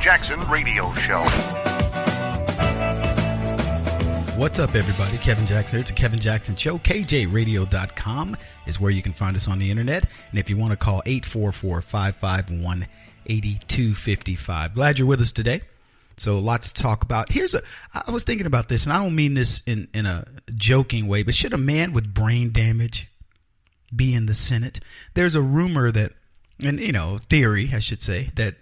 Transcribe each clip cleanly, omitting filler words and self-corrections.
Jackson Radio Show. What's up, everybody? Kevin Jackson here. It's a Kevin Jackson Show. KJRadio.com is where you can find us on the internet. And if you want to call 844-551-8255. Glad you're with us today. So lots to talk about. I was thinking about this, and I don't mean this in a joking way, but should a man with brain damage be in the Senate? There's a rumor that, and theory, I should say, that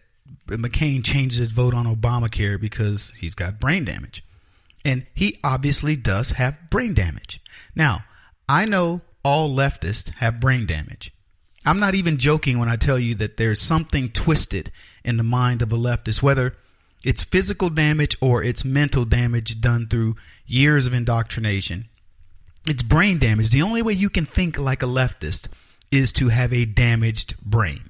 McCain changed his vote on Obamacare because he's got brain damage. And he obviously does have brain damage. Now, I know all leftists have brain damage. I'm not even joking when I tell you that there's something twisted in the mind of a leftist, whether it's physical damage or it's mental damage done through years of indoctrination. It's brain damage. The only way you can think like a leftist is to have a damaged brain.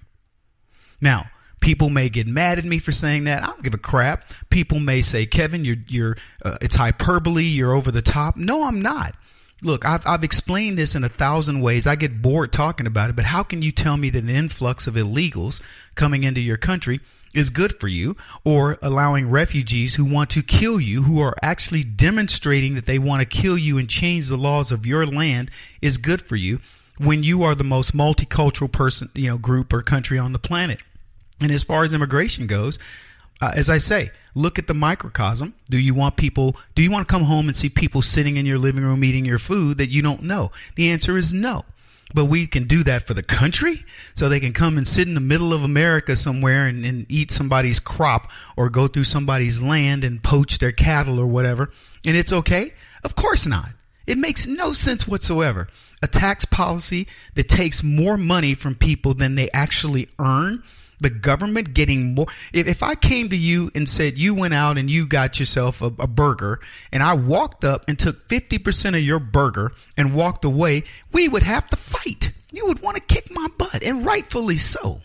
Now, people may get mad at me for saying that. I don't give a crap. People may say, Kevin, it's hyperbole. You're over the top. No, I'm not. Look, I've explained this in 1,000 ways. I get bored talking about it, but how can you tell me that an influx of illegals coming into your country is good for you, or allowing refugees who want to kill you, who are actually demonstrating that they want to kill you and change the laws of your land, is good for you when you are the most multicultural person, group or country on the planet? And as far as immigration goes, as I say, look at the microcosm. Do you want to come home and see people sitting in your living room eating your food that you don't know? The answer is no. But we can do that for the country, so they can come and sit in the middle of America somewhere and eat somebody's crop or go through somebody's land and poach their cattle or whatever. And it's okay? Of course not. It makes no sense whatsoever. A tax policy that takes more money from people than they actually earn. The government getting more. If I came to you and said you went out and you got yourself a burger, and I walked up and took 50% of your burger and walked away, we would have to fight. You would want to kick my butt, and rightfully so.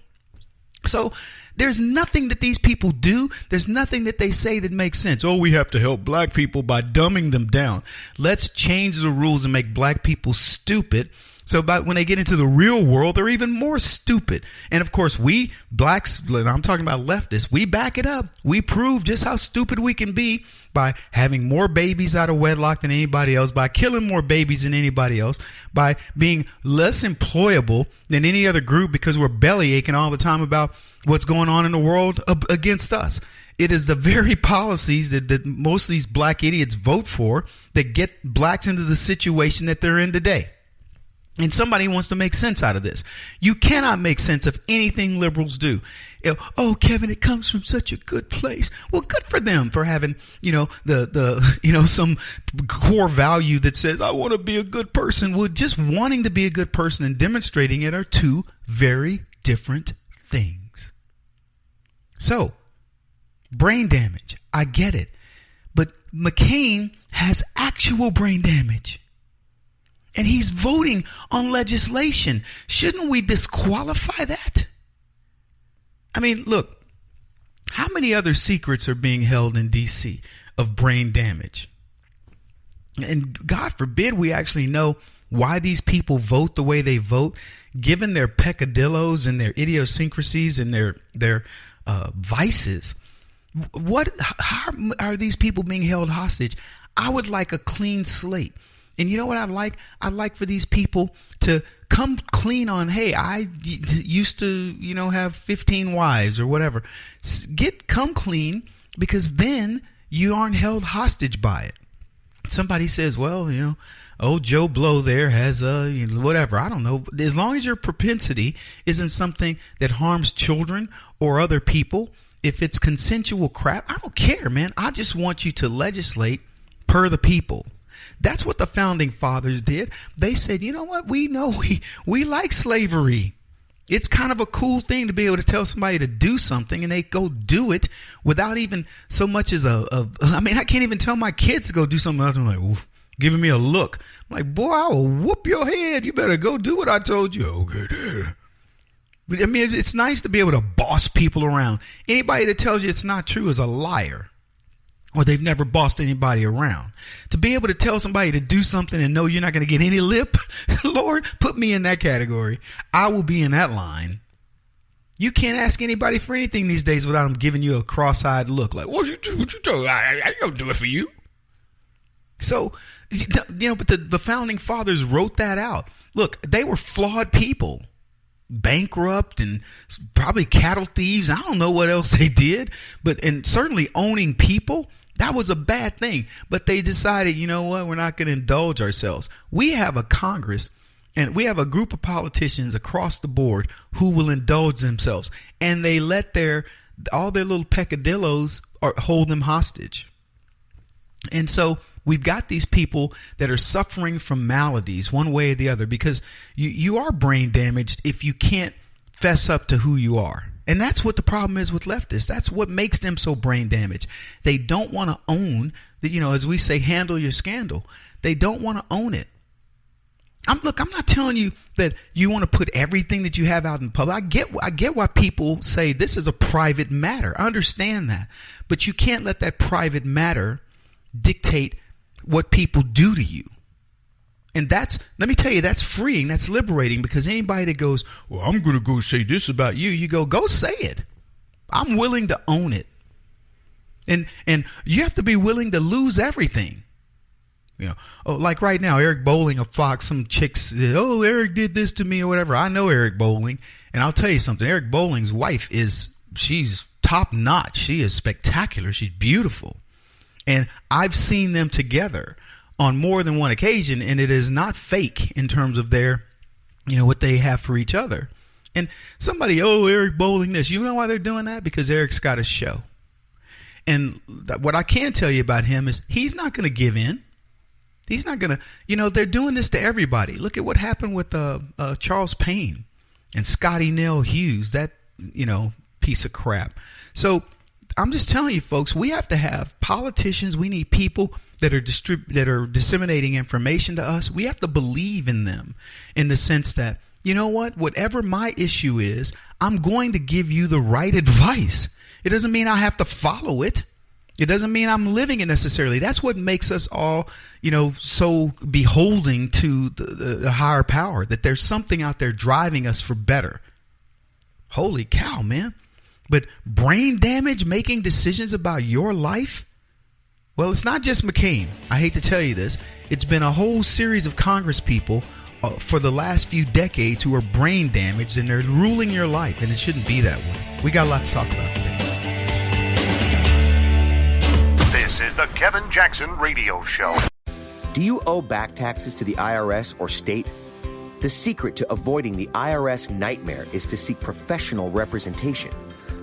So there's nothing that these people do. There's nothing that they say that makes sense. Oh, we have to help black people by dumbing them down. Let's change the rules and make black people stupid. So when they get into the real world, they're even more stupid. And of course, we blacks, I'm talking about leftists, we back it up. We prove just how stupid we can be by having more babies out of wedlock than anybody else, by killing more babies than anybody else, by being less employable than any other group because we're belly aching all the time about what's going on in the world against us. It is the very policies that most of these black idiots vote for that get blacks into the situation that they're in today. And somebody wants to make sense out of this. You cannot make sense of anything liberals do. Oh, Kevin, it comes from such a good place. Well, good for them for having, some core value that says, I want to be a good person. Well, just wanting to be a good person and demonstrating it are two very different things. So, brain damage, I get it. But McCain has actual brain damage. And he's voting on legislation. Shouldn't we disqualify that? I mean, look, how many other secrets are being held in D.C. of brain damage? And God forbid we actually know why these people vote the way they vote, given their peccadillos and their idiosyncrasies and their vices. How are these people being held hostage? I would like a clean slate. And you know what I'd like? I'd like for these people to come clean on, hey, I used to, have 15 wives or whatever. Come clean, because then you aren't held hostage by it. Somebody says, well, Joe Blow there has whatever. I don't know. As long as your propensity isn't something that harms children or other people, if it's consensual crap, I don't care, man. I just want you to legislate per the people. That's what the founding fathers did. They said, you know what? We know we like slavery. It's kind of a cool thing to be able to tell somebody to do something and they go do it without even so much as I can't even tell my kids to go do something else. I'm like, oof, giving me a look. I'm like, boy, I will whoop your head. You better go do what I told you. Okay, there. But I mean, it's nice to be able to boss people around. Anybody that tells you it's not true is a liar. Or they've never bossed anybody around. To be able to tell somebody to do something and know you're not going to get any lip, Lord, put me in that category. I will be in that line. You can't ask anybody for anything these days without them giving you a cross-eyed look like, what you doing? I don't do it for you. So, but the founding fathers wrote that out. Look, they were flawed people, bankrupt and probably cattle thieves. I don't know what else they did, and certainly owning people, that was a bad thing. But they decided, you know what, we're not going to indulge ourselves. We have a Congress and we have a group of politicians across the board who will indulge themselves, and they let all their little peccadillos hold them hostage. And so we've got these people that are suffering from maladies one way or the other, because you are brain damaged if you can't fess up to who you are. And that's what the problem is with leftists. That's what makes them so brain damaged. They don't want to own that, as we say, handle your scandal. They don't want to own it. I'm not telling you that you want to put everything that you have out in public. I get why people say this is a private matter. I understand that. But you can't let that private matter dictate what people do to you. And let me tell you, that's freeing, that's liberating, because anybody that goes, well, I'm going to go say this about you, you go say it. I'm willing to own it. And you have to be willing to lose everything. Like right now, Eric Bowling of Fox, some chicks said, oh, Eric did this to me or whatever. I know Eric Bowling, and I'll tell you something. Eric Bowling's wife she's top notch. She is spectacular. She's beautiful. And I've seen them together on more than one occasion, and it is not fake in terms of their, what they have for each other. And somebody, Eric Bowling this. You know why they're doing that? Because Eric's got a show. And what I can tell you about him is he's not going to give in. He's not going to, they're doing this to everybody. Look at what happened with Charles Payne and Scotty Nell Hughes, that, piece of crap. So I'm just telling you, folks, we have to have politicians. We need people that are disseminating information to us. We have to believe in them in the sense that, whatever my issue is, I'm going to give you the right advice. It doesn't mean I have to follow it. It doesn't mean I'm living it necessarily. That's what makes us all, so beholding to the higher power, that there's something out there driving us for better. Holy cow, man. But brain damage, making decisions about your life? Well, it's not just McCain. I hate to tell you this. It's been a whole series of Congress people for the last few decades who are brain damaged, and they're ruling your life, and it shouldn't be that way. We got a lot to talk about today. This is the Kevin Jackson Radio Show. Do you owe back taxes to the IRS or state? The secret to avoiding the IRS nightmare is to seek professional representation.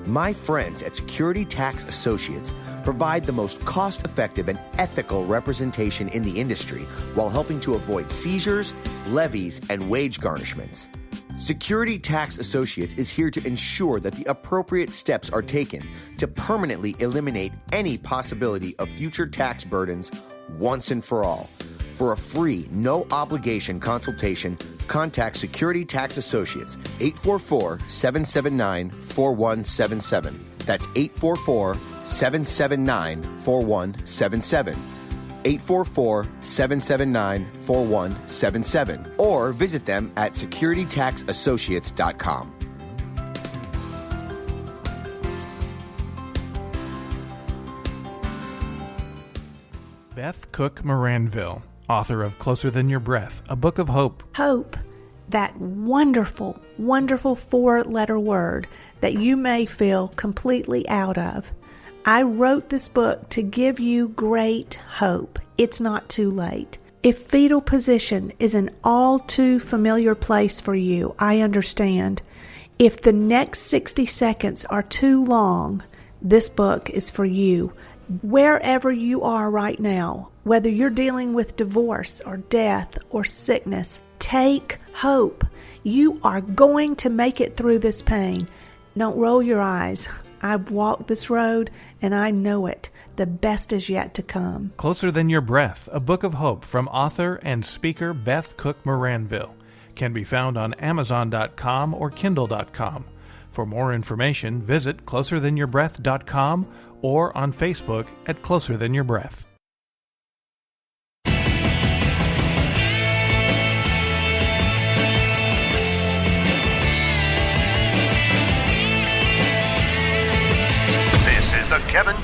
My friends at Security Tax Associates provide the most cost-effective and ethical representation in the industry while helping to avoid seizures, levies, and wage garnishments. Security Tax Associates is here to ensure that the appropriate steps are taken to permanently eliminate any possibility of future tax burdens once and for all. For a free, no-obligation consultation, contact Security Tax Associates, 844-779-4177. That's 844-779-4177. 844-779-4177. Or visit them at securitytaxassociates.com. Beth Cook Moranville, author of Closer Than Your Breath, a book of hope. Hope, that wonderful, wonderful four-letter word that you may feel completely out of. I wrote this book to give you great hope. It's not too late. If fetal position is an all too familiar place for you, I understand. If the next 60 seconds are too long, this book is for you. Wherever you are right now, whether you're dealing with divorce or death or sickness, take hope. You are going to make it through this pain. Don't roll your eyes. I've walked this road and I know it. The best is yet to come. Closer Than Your Breath, a book of hope from author and speaker Beth Cook Moranville, can be found on Amazon.com or Kindle.com. For more information, visit closerthanyourBreath.com or on Facebook at Closer Than Your Breath.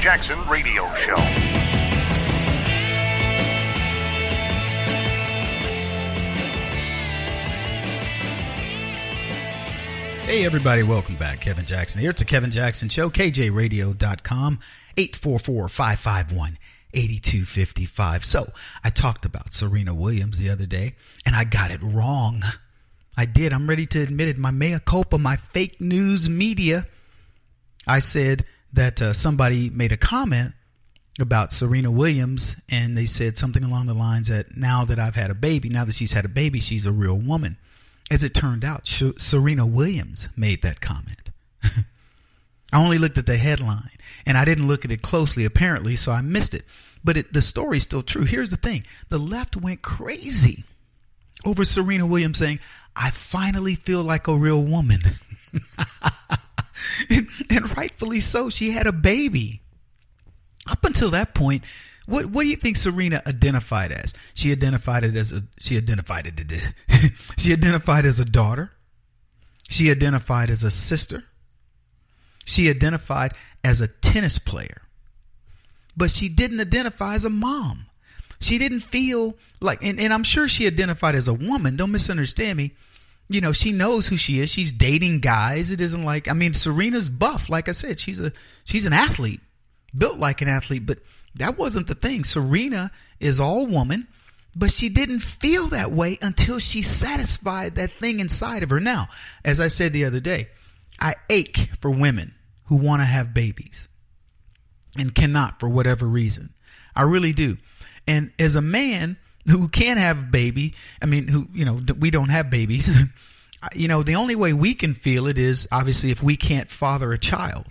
Jackson Radio Show. Hey, everybody. Welcome back. Kevin Jackson here. It's the Kevin Jackson Show. KJRadio.com. 844-551-8255. So I talked about Serena Williams the other day, and I got it wrong. I did. I'm ready to admit it. My mea culpa, my fake news media. I said that somebody made a comment about Serena Williams, and they said something along the lines that now that I've had a baby, now that she's had a baby, she's a real woman. As it turned out, Serena Williams made that comment. I only looked at the headline, and I didn't look at it closely, apparently, so I missed it. But the story's still true. Here's the thing. The left went crazy over Serena Williams saying, I finally feel like a real woman. and rightfully so. She had a baby. Up until that point, what do you think Serena identified as? She identified as a daughter. She identified as a sister. She identified as a tennis player. But she didn't identify as a mom. She didn't feel like, and I'm sure she identified as a woman. Don't misunderstand me. You know, she knows who she is. She's dating guys. It isn't like, I mean, Serena's buff. Like I said, she's an athlete, built like an athlete, but that wasn't the thing. Serena is all woman, but she didn't feel that way until she satisfied that thing inside of her. Now, as I said the other day, I ache for women who want to have babies and cannot for whatever reason. I really do. And as a man who can have a baby, I mean, who, you know, we don't have babies. You know, the only way we can feel it is obviously if we can't father a child.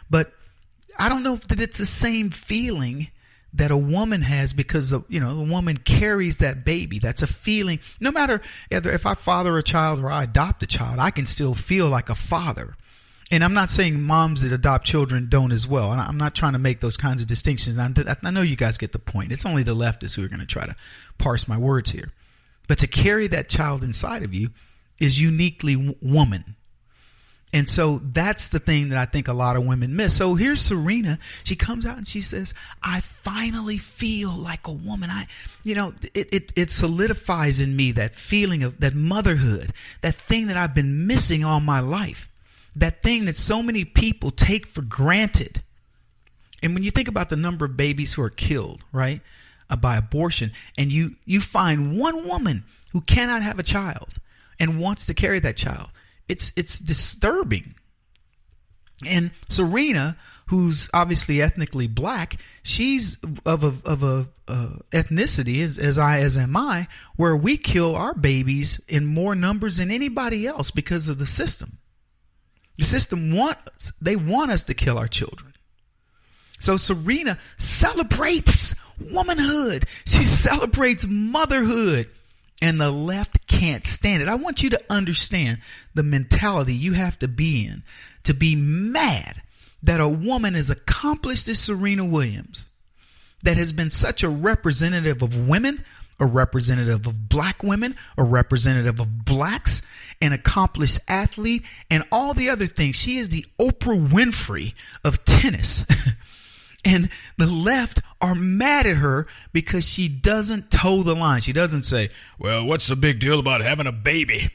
But I don't know that it's the same feeling that a woman has because, you know, the woman carries that baby. That's a feeling. No matter if I father a child or I adopt a child, I can still feel like a father. And I'm not saying moms that adopt children don't as well. And I'm not trying to make those kinds of distinctions. I know you guys get the point. It's only the leftists who are going to try to parse my words here. But to carry that child inside of you is uniquely woman. And so that's the thing that I think a lot of women miss. So here's Serena. She comes out and she says, I finally feel like a woman. It solidifies in me that feeling of that motherhood, that thing that I've been missing all my life, that thing that so many people take for granted. And when you think about the number of babies who are killed, right, by abortion, and you find one woman who cannot have a child and wants to carry that child, it's disturbing. And Serena, who's obviously ethnically black, she's of a ethnicity as am I, where we kill our babies in more numbers than anybody else because of the system. The system want us to kill our children. So Serena celebrates womanhood. She celebrates motherhood. And the left can't stand it. I want you to understand the mentality you have to be in to be mad that a woman as accomplished as Serena Williams, that has been such a representative of women, a representative of black women, a representative of blacks, an accomplished athlete, and all the other things. She is the Oprah Winfrey of tennis. And the left are mad at her because she doesn't toe the line. She doesn't say, well, what's the big deal about having a baby?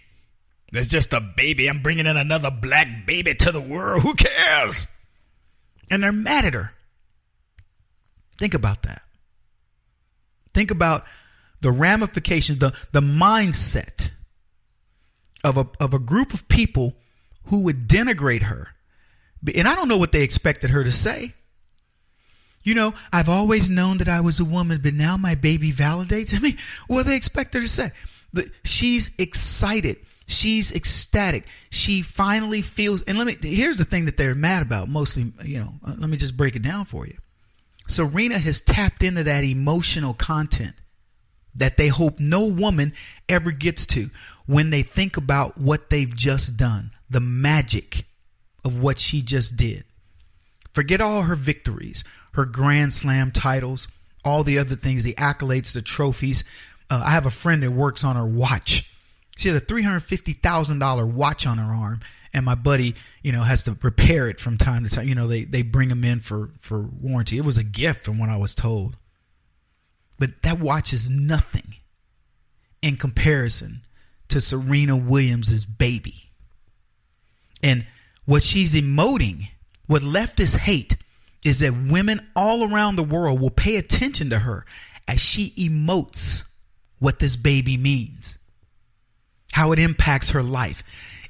There's just a baby. I'm bringing in another black baby to the world. Who cares? And they're mad at her. Think about that. Think about the ramifications, the mindset of a group of people who would denigrate her. And I don't know what they expected her to say. You know, I've always known that I was a woman, but now my baby validates. I mean, what do they expect her to say? She's excited. She's ecstatic. She finally feels, and here's the thing that they're mad about mostly, you know, let me just break it down for you. Serena has tapped into that emotional content that they hope no woman ever gets to when they think about what they've just done, the magic of what she just did. Forget all her victories, her Grand Slam titles, all the other things, the accolades, the trophies. I have a friend that works on her watch. She has a $350,000 watch on her arm, and my buddy, has to repair it from time to time. They bring them in for warranty. It was a gift from what I was told. But that watch is nothing in comparison to Serena Williams' baby. And what she's emoting, what leftists hate, is that women all around the world will pay attention to her as she emotes what this baby means, how it impacts her life.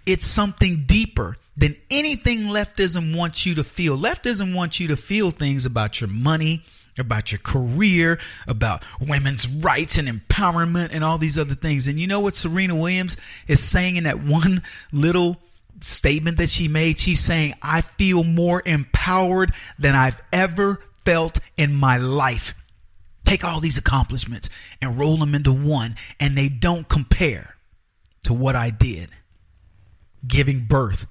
It's something deeper than anything leftism wants you to feel. Leftism wants you to feel things about your money, about your career, about women's rights and empowerment and all these other things. And you know what Serena Williams is saying in that one little statement that she made? She's saying, I feel more empowered than I've ever felt in my life. Take all these accomplishments and roll them into one, and they don't compare to what I did, giving birth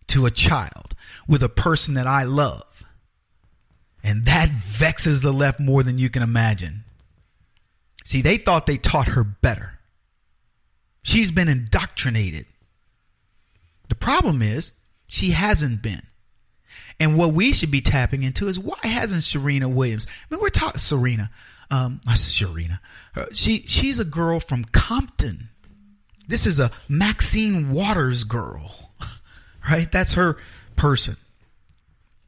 to a child with a person that I love. And that vexes the left more than you can imagine. See, they thought they taught her better. She's been indoctrinated. The problem is she hasn't been. And what we should be tapping into is, why hasn't Serena Williams? I mean, we're talking Serena. She's a girl from Compton. This is a Maxine Waters girl, right? That's her person.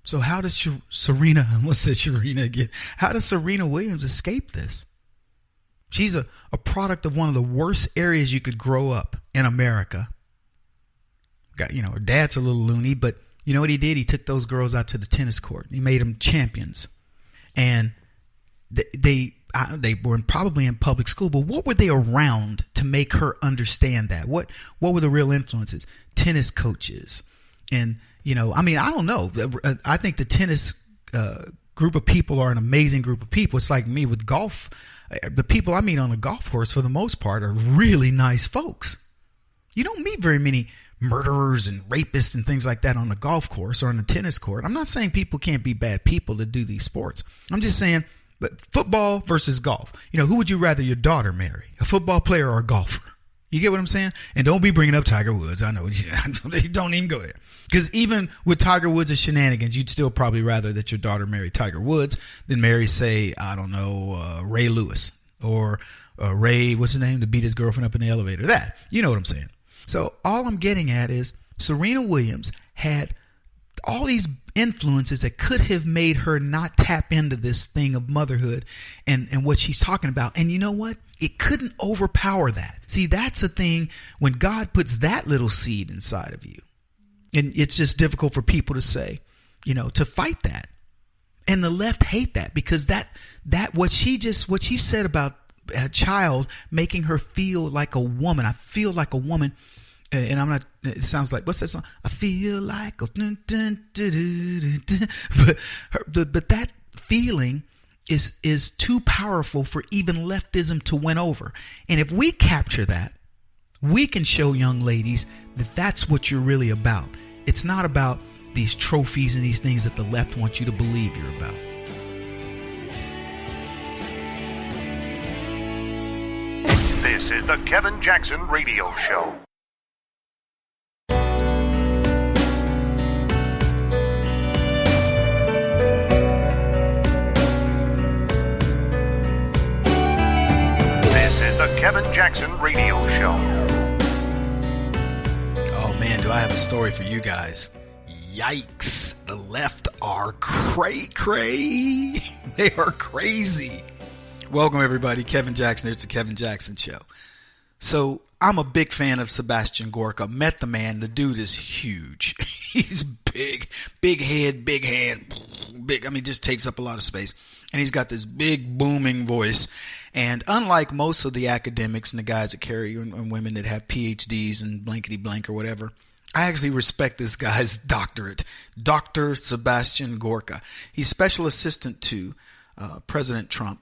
So how does Serena, I almost said Serena again. How does Serena Williams escape this? She's a product of one of the worst areas you could grow up in America. Her dad's a little loony, but you know what he did? He took those girls out to the tennis court. He made them champions. And they were probably in public school, but what were they around to make her understand that? What were the real influences? Tennis coaches. And, I don't know. I think the tennis group of people are an amazing group of people. It's like me with golf. The people I meet on a golf course, for the most part, are really nice folks. You don't meet very many murderers and rapists and things like that on the golf course or on the tennis court. I'm not saying people can't be bad people to do these sports. I'm just saying, but football versus golf. Who would you rather your daughter marry, a football player or a golfer? You get what I'm saying? And don't be bringing up Tiger Woods. I know you don't even go there. Because even with Tiger Woods' shenanigans, you'd still probably rather that your daughter marry Tiger Woods than marry, say, Ray Lewis or Ray, what's his name, to beat his girlfriend up in the elevator. That, you know what I'm saying? So all I'm getting at is Serena Williams had all these influences that could have made her not tap into this thing of motherhood and what she's talking about. And you know what? It couldn't overpower that. See, that's the thing when God puts that little seed inside of you. And it's just difficult for people to say, to fight that. And the left hate that because that what she said about a child making her feel like a woman. I feel like a woman. And I'm not, it sounds like, what's that song? I feel like a dun, dun, dun, dun, dun, dun. But that feeling is too powerful for even leftism to win over. And if we capture that, we can show young ladies that that's what you're really about. It's not about these trophies and these things that the left wants you to believe you're about. This is the Kevin Jackson Radio Show. This is the Kevin Jackson Radio Show. Oh man, do I have a story for you guys. Yikes. The left are cray. They are crazy. Welcome everybody. Kevin Jackson. It's the Kevin Jackson Show. So I'm a big fan of Sebastian Gorka. Met the man. The dude is huge. He's big head, big hand, big. I mean, just takes up a lot of space. And he's got this big booming voice. And unlike most of the academics and the guys that carry and women that have PhDs and blankety blank or whatever, I actually respect this guy's doctorate, Dr. Sebastian Gorka. He's special assistant to President Trump.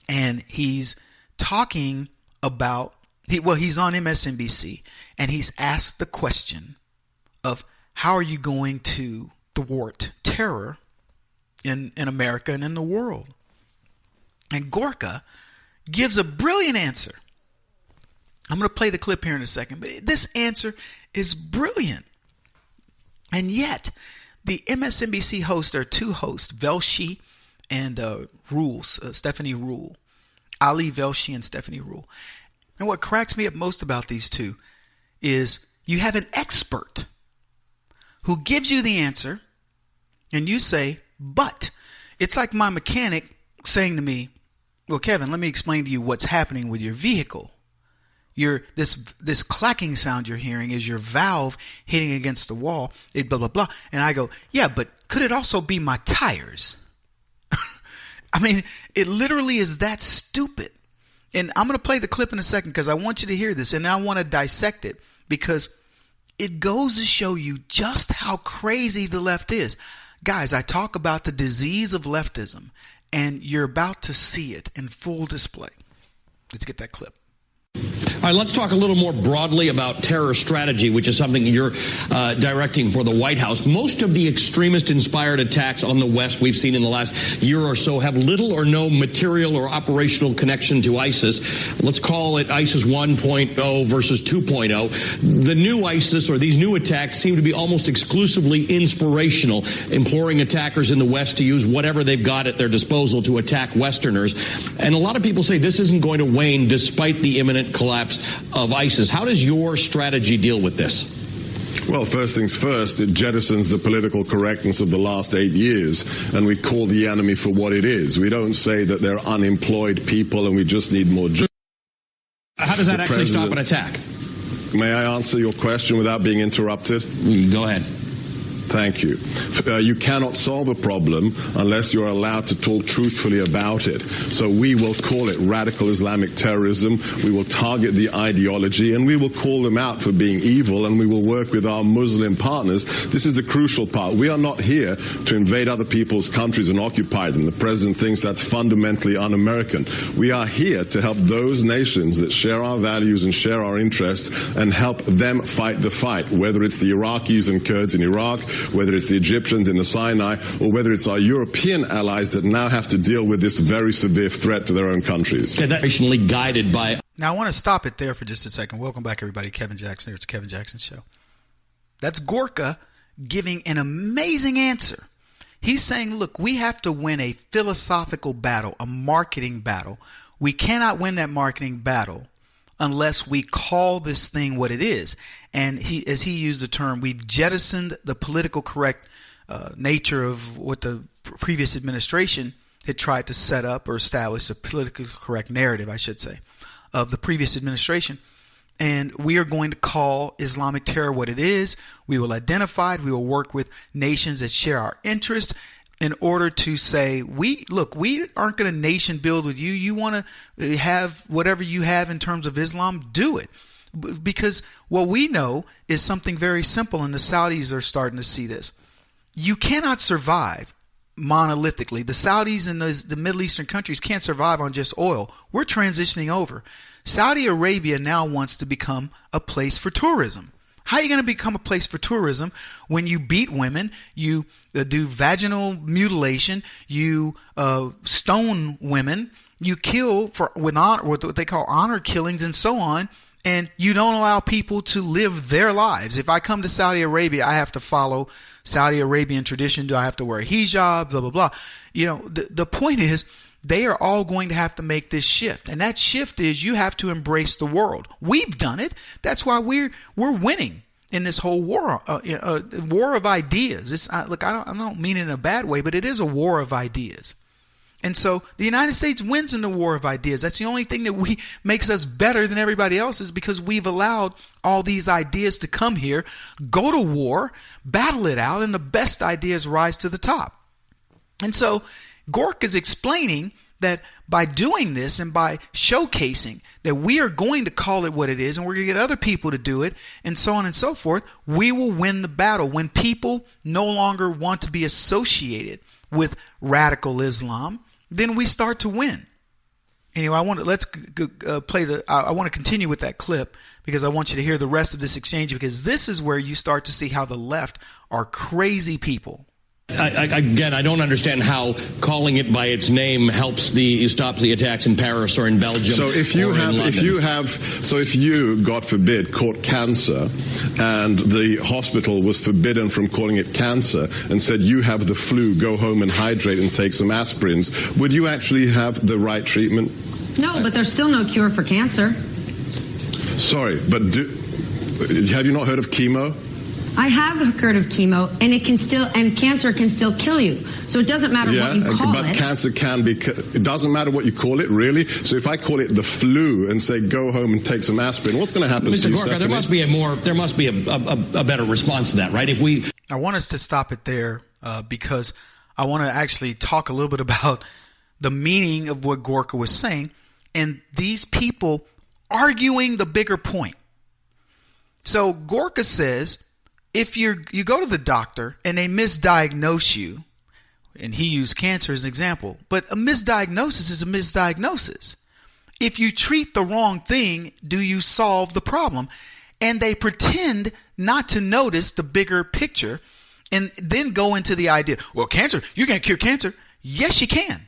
And he's talking about, he's on MSNBC, and he's asked the question of how are you going to thwart terror in America and in the world? And Gorka gives a brilliant answer. I'm going to play the clip here in a second, but this answer is brilliant. And yet, the MSNBC hosts, there are two hosts, Velshi and Stephanie Rule. Ali Velshi and Stephanie Rule. And what cracks me up most about these two is you have an expert who gives you the answer, and you say, but. It's like my mechanic saying to me, well, Kevin, let me explain to you what's happening with your vehicle. This clacking sound you're hearing is your valve hitting against the wall, blah, blah, blah. And I go, yeah, but could it also be my tires? I mean, it literally is that stupid. And I'm going to play the clip in a second because I want you to hear this, and I want to dissect it because it goes to show you just how crazy the left is. Guys, I talk about the disease of leftism, and you're about to see it in full display. Let's get that clip. All right, let's talk a little more broadly about terror strategy, which is something you're directing for the White House. Most of the extremist-inspired attacks on the West we've seen in the last year or so have little or no material or operational connection to ISIS. Let's call it ISIS 1.0 versus 2.0. The new ISIS, or these new attacks, seem to be almost exclusively inspirational, imploring attackers in the West to use whatever they've got at their disposal to attack Westerners. And a lot of people say this isn't going to wane despite the imminent collapse of ISIS. How does your strategy deal with this? Well, first things first, it jettisons the political correctness of the last 8 years, and we call the enemy for what it is. We don't say that they're unemployed people and we just need more jobs. How does that actually stop an attack? May I answer your question without being interrupted? Go ahead. Thank you. You cannot solve a problem unless you're allowed to talk truthfully about it. So we will call it radical Islamic terrorism. We will target the ideology, and we will call them out for being evil, and we will work with our Muslim partners. This is the crucial part. We are not here to invade other people's countries and occupy them. The president thinks that's fundamentally un-American. We are here to help those nations that share our values and share our interests and help them fight the fight, whether it's the Iraqis and Kurds in Iraq, whether it's the Egyptians in the Sinai, or whether it's our European allies that now have to deal with this very severe threat to their own countries. Guided by. Now, I want to stop it there for just a second. Welcome back, everybody. Kevin Jackson here. It's Kevin Jackson's show. That's Gorka giving an amazing answer. He's saying, look, we have to win a philosophical battle, a marketing battle. We cannot win that marketing battle unless we call this thing what it is. And as he used the term, we've jettisoned the political correct nature of what the previous administration had tried to set up or establish, a politically correct narrative, I should say, of the previous administration. And we are going to call Islamic terror what it is. We will identify it. We will work with nations that share our interests in order to say, we aren't going to nation build with you. You want to have whatever you have in terms of Islam, do it. Because what we know is something very simple, and the Saudis are starting to see this. You cannot survive monolithically. The Saudis and the Middle Eastern countries can't survive on just oil. We're transitioning over. Saudi Arabia now wants to become a place for tourism. How are you going to become a place for tourism when you beat women, you do vaginal mutilation, you stone women, you kill with honor, what they call honor killings and so on, and you don't allow people to live their lives? If I come to Saudi Arabia, I have to follow Saudi Arabian tradition. Do I have to wear a hijab? Blah, blah, blah. You know, the point is, they are all going to have to make this shift. And that shift is you have to embrace the world. We've done it. That's why we're winning in this whole war of ideas. I don't mean it in a bad way, but it is a war of ideas. And so the United States wins in the war of ideas. That's the only thing that makes us better than everybody else, is because we've allowed all these ideas to come here, go to war, battle it out, and the best ideas rise to the top. And so Gork is explaining that by doing this and by showcasing that we are going to call it what it is, and we're going to get other people to do it, and so on and so forth, we will win the battle. When people no longer want to be associated with radical Islam, then we start to win. Anyway, I want to continue with that clip because I want you to hear the rest of this exchange, because this is where you start to see how the left are crazy people. Again, I don't understand how calling it by its name stops the attacks in Paris or in Belgium. So if you God forbid, caught cancer, and the hospital was forbidden from calling it cancer and said you have the flu, go home and hydrate and take some aspirins, would you actually have the right treatment? No, but there's still no cure for cancer. Sorry, but have you not heard of chemo? I have heard of chemo, and cancer can still kill you. So it doesn't matter what you call it. But cancer can be. It doesn't matter what you call it, really. So if I call it the flu and say go home and take some aspirin, what's going to happen to you, Gorka, Stephanie? there must be a better response to that, right? I want us to stop it there because I want to actually talk a little bit about the meaning of what Gorka was saying and these people arguing the bigger point. So Gorka says, if you go to the doctor and they misdiagnose you, and he used cancer as an example, but a misdiagnosis is a misdiagnosis. If you treat the wrong thing, do you solve the problem? And they pretend not to notice the bigger picture and then go into the idea, well, cancer, you can't cure cancer. Yes, you can.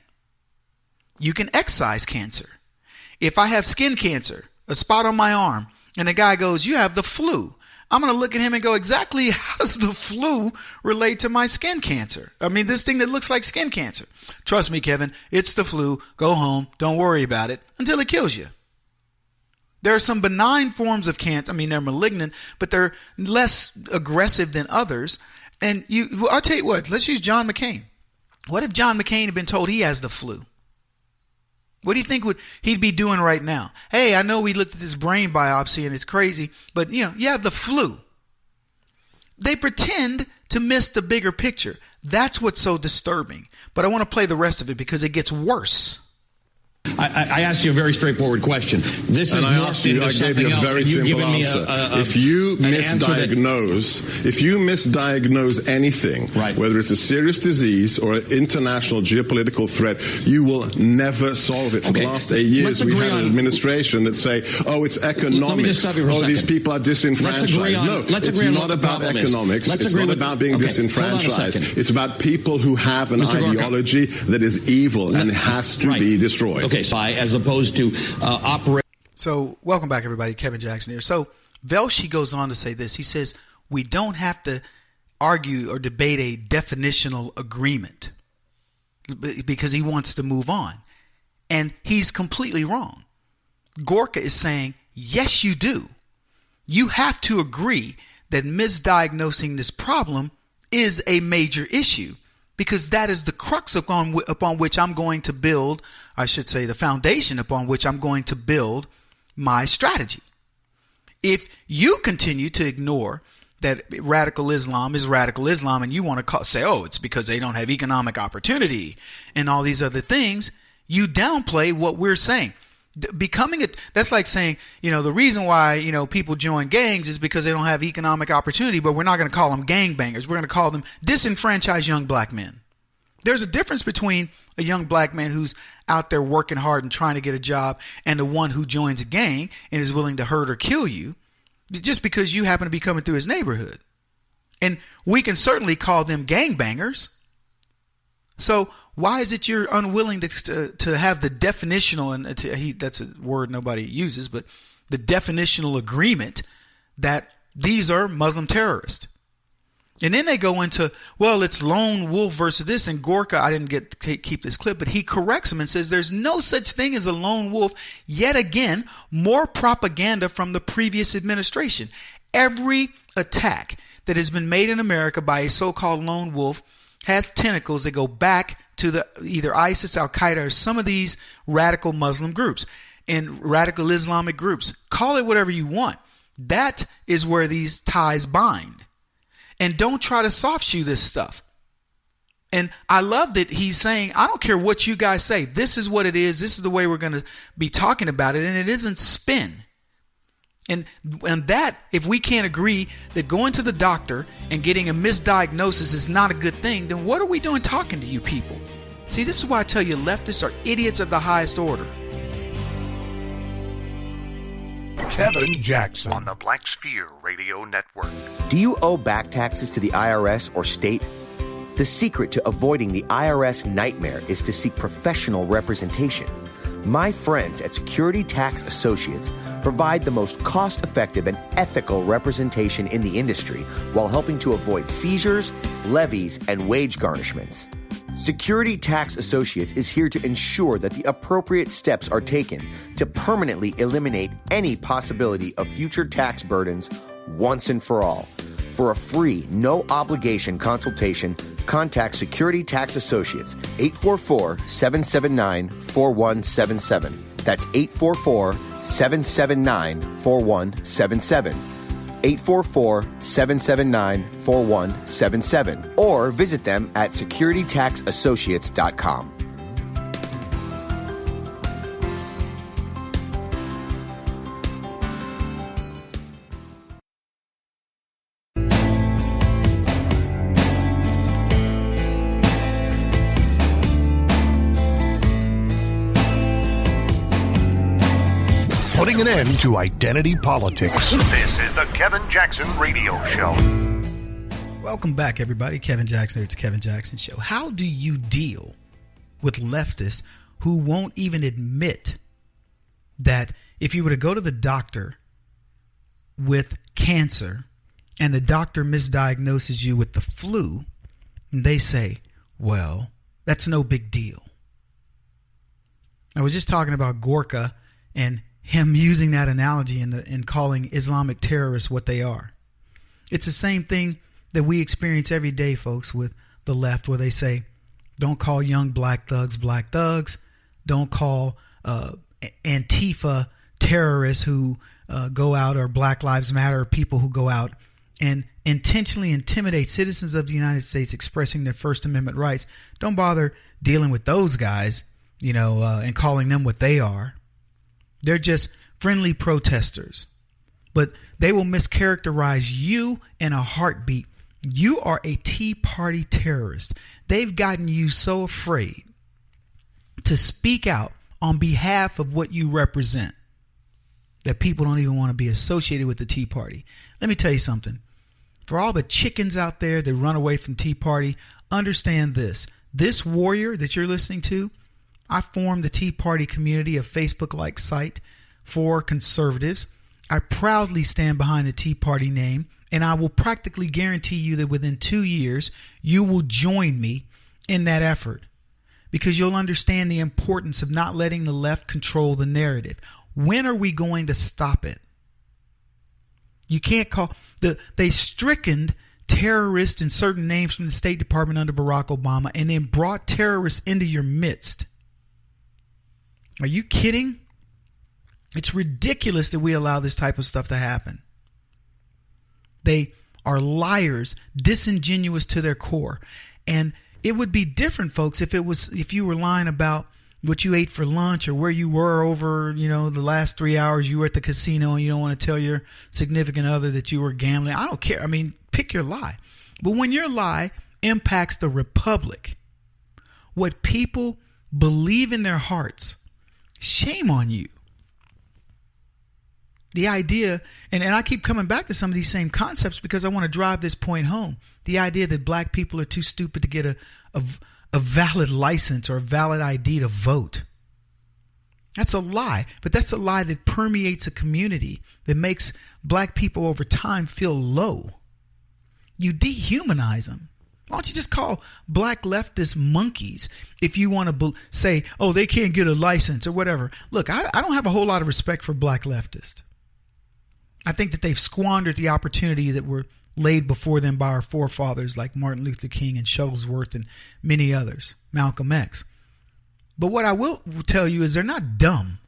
You can excise cancer. If I have skin cancer, a spot on my arm, and the guy goes, you have the flu, I'm going to look at him and go, exactly how does the flu relate to my skin cancer? I mean, this thing that looks like skin cancer. Trust me, Kevin, it's the flu. Go home. Don't worry about it until it kills you. There are some benign forms of cancer. I mean, they're malignant, but they're less aggressive than others. And I'll tell you what, let's use John McCain. What if John McCain had been told he has the flu? What do you think he'd be doing right now? Hey, I know we looked at this brain biopsy and it's crazy, but you have the flu. They pretend to miss the bigger picture. That's what's so disturbing. But I want to play the rest of it because it gets worse. I asked you a very straightforward question. This is morphed into something else. I gave you a very simple answer. If you misdiagnose anything, right, whether it's a serious disease or an international geopolitical threat, you will never solve it. For the last 8 years, we had an administration that say, oh, it's economics. Let me just stop you for a second. These people are disenfranchised. It's not about economics. It's not about being disenfranchised. It's about people who have an ideology that is evil and has to be destroyed. Okay, so as opposed to operate. So welcome back, everybody. Kevin Jackson here. So Velshi goes on to say this. He says, we don't have to argue or debate a definitional agreement because he wants to move on. And he's completely wrong. Gorka is saying, yes, you do. You have to agree that misdiagnosing this problem is a major issue. Because that is the crux upon which I'm going to build, I should say the foundation upon which I'm going to build my strategy. If you continue to ignore that radical Islam is radical Islam and you want to say, oh, it's because they don't have economic opportunity and all these other things, you downplay what we're saying. That's like saying, the reason why, people join gangs is because they don't have economic opportunity, but we're not going to call them gangbangers. We're going to call them disenfranchised young black men. There's a difference between a young black man who's out there working hard and trying to get a job and the one who joins a gang and is willing to hurt or kill you just because you happen to be coming through his neighborhood. And we can certainly call them gangbangers. So why is it you're unwilling to have the definitional, and that's a word nobody uses, but the definitional agreement that these are Muslim terrorists? And then they go into, well, it's lone wolf versus this. And Gorka, I didn't get to keep this clip, but he corrects him and says there's no such thing as a lone wolf. Yet again, more propaganda from the previous administration. Every attack that has been made in America by a so-called lone wolf has tentacles that go back to either ISIS, Al-Qaeda, or some of these radical Muslim groups and radical Islamic groups. Call it whatever you want. That is where these ties bind. And don't try to soft shoe this stuff. And I love that he's saying, I don't care what you guys say. This is what it is. This is the way we're going to be talking about it. And it isn't spin. And that, if we can't agree that going to the doctor and getting a misdiagnosis is not a good thing, then what are we doing talking to you people? See, this is why I tell you leftists are idiots of the highest order. Kevin Jackson on the Black Sphere Radio Network. Do you owe back taxes to the IRS or state? The secret to avoiding the IRS nightmare is to seek professional representation. My friends at Security Tax Associates provide the most cost-effective and ethical representation in the industry while helping to avoid seizures, levies, and wage garnishments. Security Tax Associates is here to ensure that the appropriate steps are taken to permanently eliminate any possibility of future tax burdens once and for all. For a free, no-obligation consultation, contact Security Tax Associates, 844-779-4177. That's 844-779-4177. 844-779-4177. Or visit them at securitytaxassociates.com. Putting an end to identity politics. This is the Kevin Jackson Radio Show. Welcome back, everybody. Kevin Jackson. It's the Kevin Jackson Show. How do you deal with leftists who won't even admit that if you were to go to the doctor with cancer and the doctor misdiagnoses you with the flu, and they say, well, that's no big deal. I was just talking about Gorka and him using that analogy in calling Islamic terrorists what they are. It's the same thing that we experience every day, folks, with the left, where they say, don't call young black thugs. Don't call Antifa terrorists who go out, or Black Lives Matter people who go out and intentionally intimidate citizens of the United States expressing their First Amendment rights. Don't bother dealing with those guys, and calling them what they are. They're just friendly protesters, but they will mischaracterize you in a heartbeat. You are a Tea Party terrorist. They've gotten you so afraid to speak out on behalf of what you represent that people don't even want to be associated with the Tea Party. Let me tell you something. For all the chickens out there that run away from Tea Party, understand this. This warrior that you're listening to, I formed the Tea Party community, a Facebook-like site for conservatives. I proudly stand behind the Tea Party name, and I will practically guarantee you that within 2 years, you will join me in that effort, because you'll understand the importance of not letting the left control the narrative. When are we going to stop it? You can't call they stricken terrorists and certain names from the State Department under Barack Obama and then brought terrorists into your midst. Are you kidding? It's ridiculous that we allow this type of stuff to happen. They are liars, disingenuous to their core. And it would be different, folks, if you were lying about what you ate for lunch or where you were over, the last 3 hours you were at the casino and you don't want to tell your significant other that you were gambling. I don't care. I mean, pick your lie. But when your lie impacts the republic, what people believe in their hearts, shame on you. The idea, and I keep coming back to some of these same concepts because I want to drive this point home. The idea that black people are too stupid to get a valid license or a valid ID to vote. That's a lie. But that's a lie that permeates a community that makes black people over time feel low. You dehumanize them. Why don't you just call black leftists monkeys if you want to say, oh, they can't get a license or whatever. Look, I don't have a whole lot of respect for black leftists. I think that they've squandered the opportunity that were laid before them by our forefathers like Martin Luther King and Shuttlesworth and many others, Malcolm X. But what I will tell you is they're not dumb.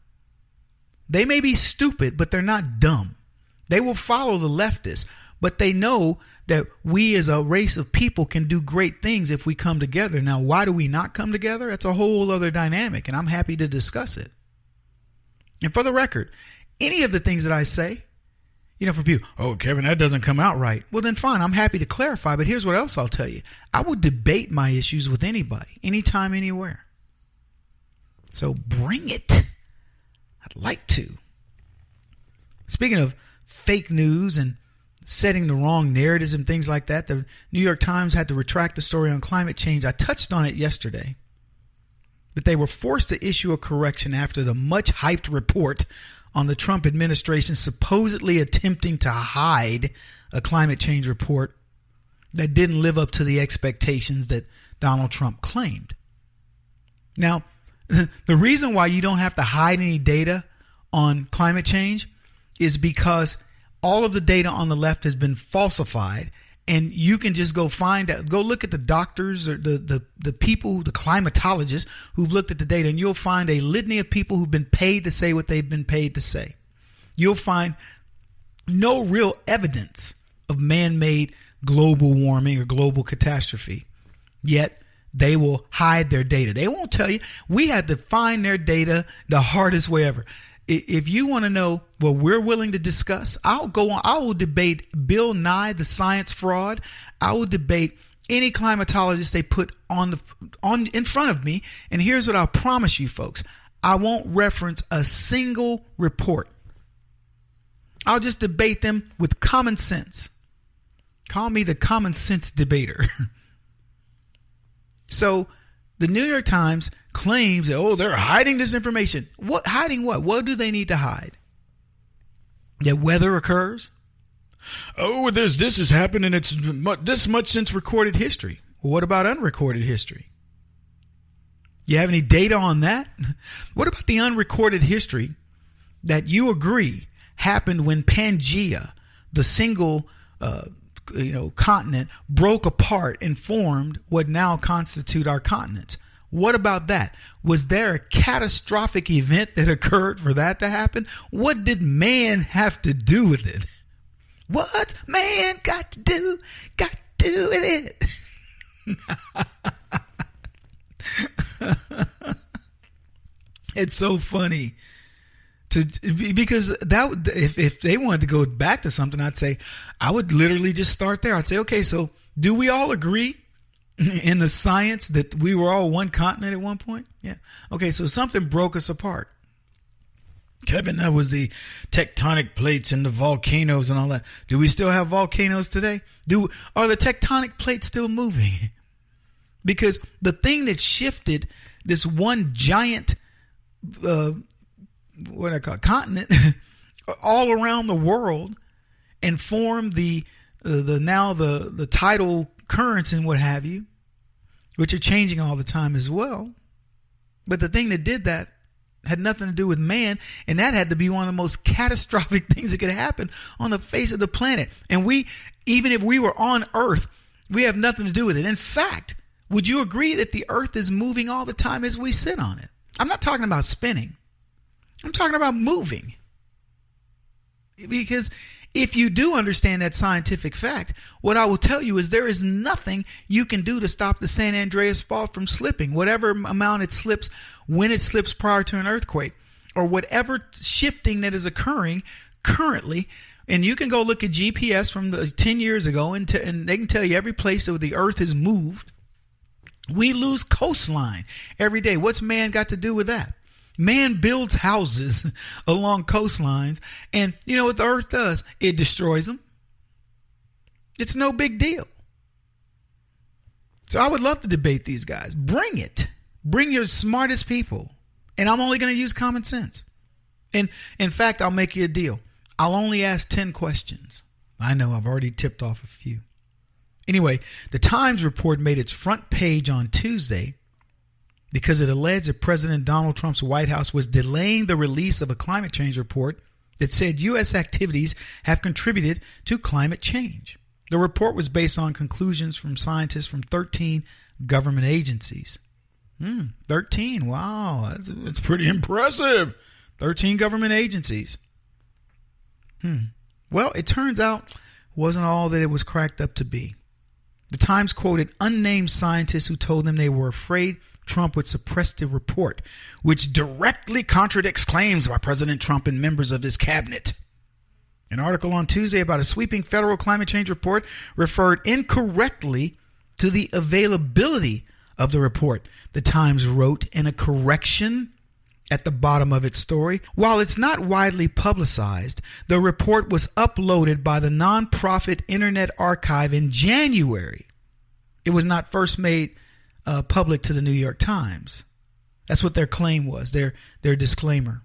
They may be stupid, but they're not dumb. They will follow the leftists, but they know that we as a race of people can do great things if we come together. Now, why do we not come together? That's a whole other dynamic, and I'm happy to discuss it. And for the record, any of the things that I say, for people, oh, Kevin, that doesn't come out right. Well, then fine, I'm happy to clarify, but here's what else I'll tell you. I will debate my issues with anybody, anytime, anywhere. So bring it. I'd like to. Speaking of fake news and setting the wrong narratives and things like that. The New York Times had to retract the story on climate change. I touched on it yesterday, but they were forced to issue a correction after the much hyped report on the Trump administration supposedly attempting to hide a climate change report that didn't live up to the expectations that Donald Trump claimed. Now, the reason why you don't have to hide any data on climate change is because all of the data on the left has been falsified, and you can just go look at the doctors or the people, the climatologists who've looked at the data, and you'll find a litany of people who've been paid to say what they've been paid to say. You'll find no real evidence of man-made global warming or global catastrophe, yet they will hide their data. They won't tell you. We had to find their data the hardest way ever. If you want to know what we're willing to discuss, I'll go on. I will debate Bill Nye, the science fraud. I will debate any climatologist they put on in front of me. And here's what I'll promise you, folks. I won't reference a single report. I'll just debate them with common sense. Call me the common sense debater. So the New York Times claims that, they're hiding this information. What? Hiding what? What do they need to hide? That weather occurs? This has happened and it's this much since recorded history. Well, what about unrecorded history? You have any data on that? What about the unrecorded history that you agree happened when Pangea, the single continent, broke apart and formed what now constitute our continents? What about that? Was there a catastrophic event that occurred for that to happen? What did man have to do with it? What's man got to do with it? It's so funny because that if they wanted to go back to something, I'd say I would literally just start there. I'd say, okay, so do we all agree in the science that we were all one continent at one point? Yeah. Okay, so something broke us apart. Kevin, that was the tectonic plates and the volcanoes and all that. Do we still have volcanoes today? Are the tectonic plates still moving? Because the thing that shifted this one giant continent all around the world and formed the tidal currents and what have you, which are changing all the time as well. But the thing that did that had nothing to do with man, and that had to be one of the most catastrophic things that could happen on the face of the planet. And even if we were on Earth, we have nothing to do with it. In fact, would you agree that the Earth is moving all the time as we sit on it? I'm not talking about spinning. I'm talking about moving. Because if you do understand that scientific fact, what I will tell you is there is nothing you can do to stop the San Andreas Fault from slipping. Whatever amount it slips, when it slips prior to an earthquake, or whatever shifting that is occurring currently. And you can go look at GPS from 10 years ago and they can tell you every place that the earth has moved. We lose coastline every day. What's man got to do with that? Man builds houses along coastlines, and you know what the earth does? It destroys them. It's no big deal. So I would love to debate these guys. Bring it. Bring your smartest people. And I'm only going to use common sense. And in fact, I'll make you a deal. I'll only ask 10 questions. I know I've already tipped off a few. Anyway, the Times report made its front page on Tuesday because it alleged that President Donald Trump's White House was delaying the release of a climate change report that said U.S. activities have contributed to climate change. The report was based on conclusions from scientists from 13 government agencies. 13. Wow, that's pretty impressive. 13 government agencies. Well, it turns out it wasn't all that it was cracked up to be. The Times quoted unnamed scientists who told them they were afraid Trump would suppress the report, which directly contradicts claims by President Trump and members of his cabinet. An article on Tuesday about a sweeping federal climate change report referred incorrectly to the availability of the report. The Times wrote in a correction at the bottom of its story. While it's not widely publicized, the report was uploaded by the nonprofit Internet Archive in January. It was not first made public to the New York Times. That's what their claim was, their disclaimer.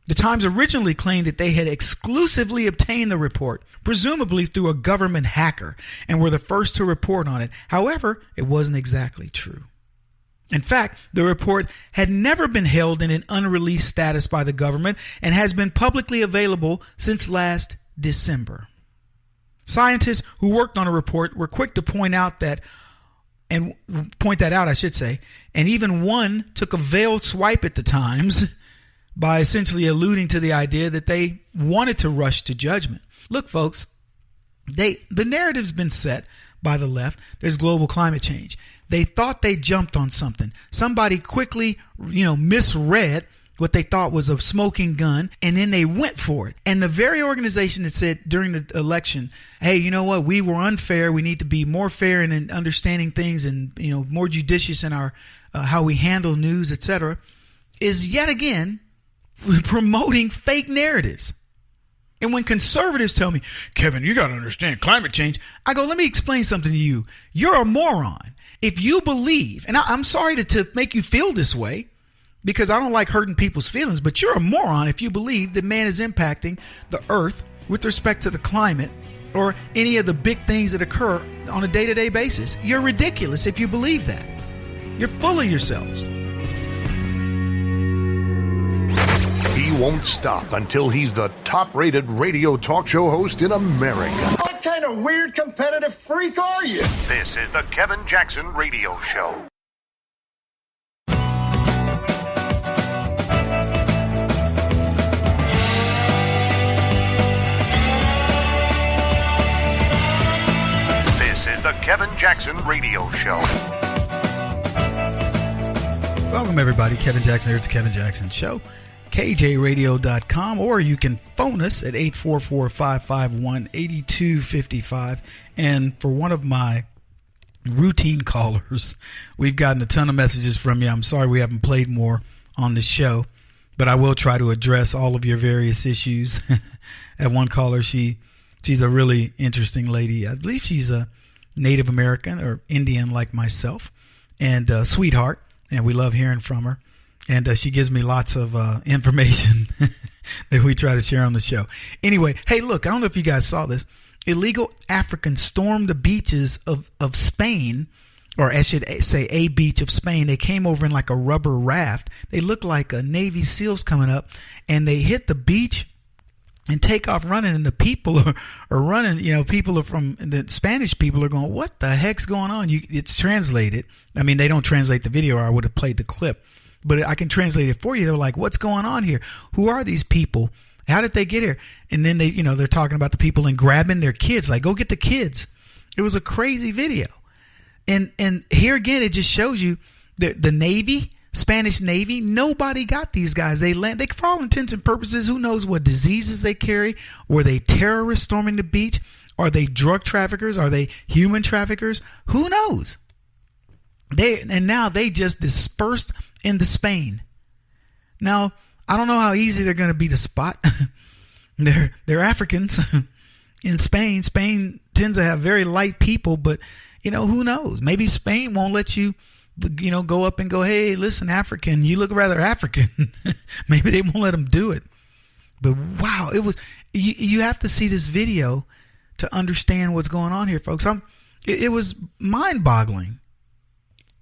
The Times originally claimed that they had exclusively obtained the report, presumably through a government hacker, and were the first to report on it. However, it wasn't exactly true. In fact, the report had never been held in an unreleased status by the government and has been publicly available since last December. Scientists who worked on the report were quick to point that out, and even one took a veiled swipe at the Times by essentially alluding to the idea that they wanted to rush to judgment. Look, folks, the narrative's been set by the left. There's global climate change. They thought they jumped on something. Somebody quickly, misread what they thought was a smoking gun, and then they went for it. And the very organization that said during the election, hey, you know what, we were unfair. We need to be more fair in understanding things and, more judicious in our how we handle news, etc., is yet again promoting fake narratives. And when conservatives tell me, Kevin, you got to understand climate change, I go, let me explain something to you. You're a moron. If you believe, and I'm sorry to make you feel this way, because I don't like hurting people's feelings, but you're a moron if you believe that man is impacting the earth with respect to the climate or any of the big things that occur on a day-to-day basis. You're ridiculous if you believe that. You're full of yourselves. He won't stop until he's the top-rated radio talk show host in America. What kind of weird competitive freak are you? This is the Kevin Jackson Radio Show. This is the Kevin Jackson Radio Show. Welcome, everybody. Kevin Jackson here. It's the Kevin Jackson Show. KJRadio.com, or you can phone us at 844-551-8255. And for one of my routine callers, we've gotten a ton of messages from you. I'm sorry we haven't played more on the show, but I will try to address all of your various issues. At one caller, she's a really interesting lady. I believe she's a Native American or Indian like myself, and a sweetheart, and we love hearing from her. And she gives me lots of information that we try to share on the show. Anyway, hey, look, I don't know if you guys saw this. Illegal Africans stormed the beaches of Spain, or I should say a beach of Spain. They came over in like a rubber raft. They looked like Navy SEALs coming up, and they hit the beach and take off running, and the people are running. People are from the Spanish people are going, what the heck's going on? It's translated. I mean, they don't translate the video, or I would have played the clip. But I can translate it for you. They're like, what's going on here? Who are these people? How did they get here? And then they're talking about the people and grabbing their kids. Like, go get the kids. It was a crazy video. And here again, it just shows you the Navy, Spanish Navy, nobody got these guys. They for all intents and purposes, who knows what diseases they carry? Were they terrorists storming the beach? Are they drug traffickers? Are they human traffickers? Who knows? Now they just dispersed into Spain. Now, I don't know how easy they're going to be to spot. They're Africans in Spain. Spain tends to have very light people, but who knows? Maybe Spain won't let you, go up and go, hey, listen, African, you look rather African. Maybe they won't let them do it. But wow, it was. You have to see this video to understand what's going on here, folks. It was mind-boggling.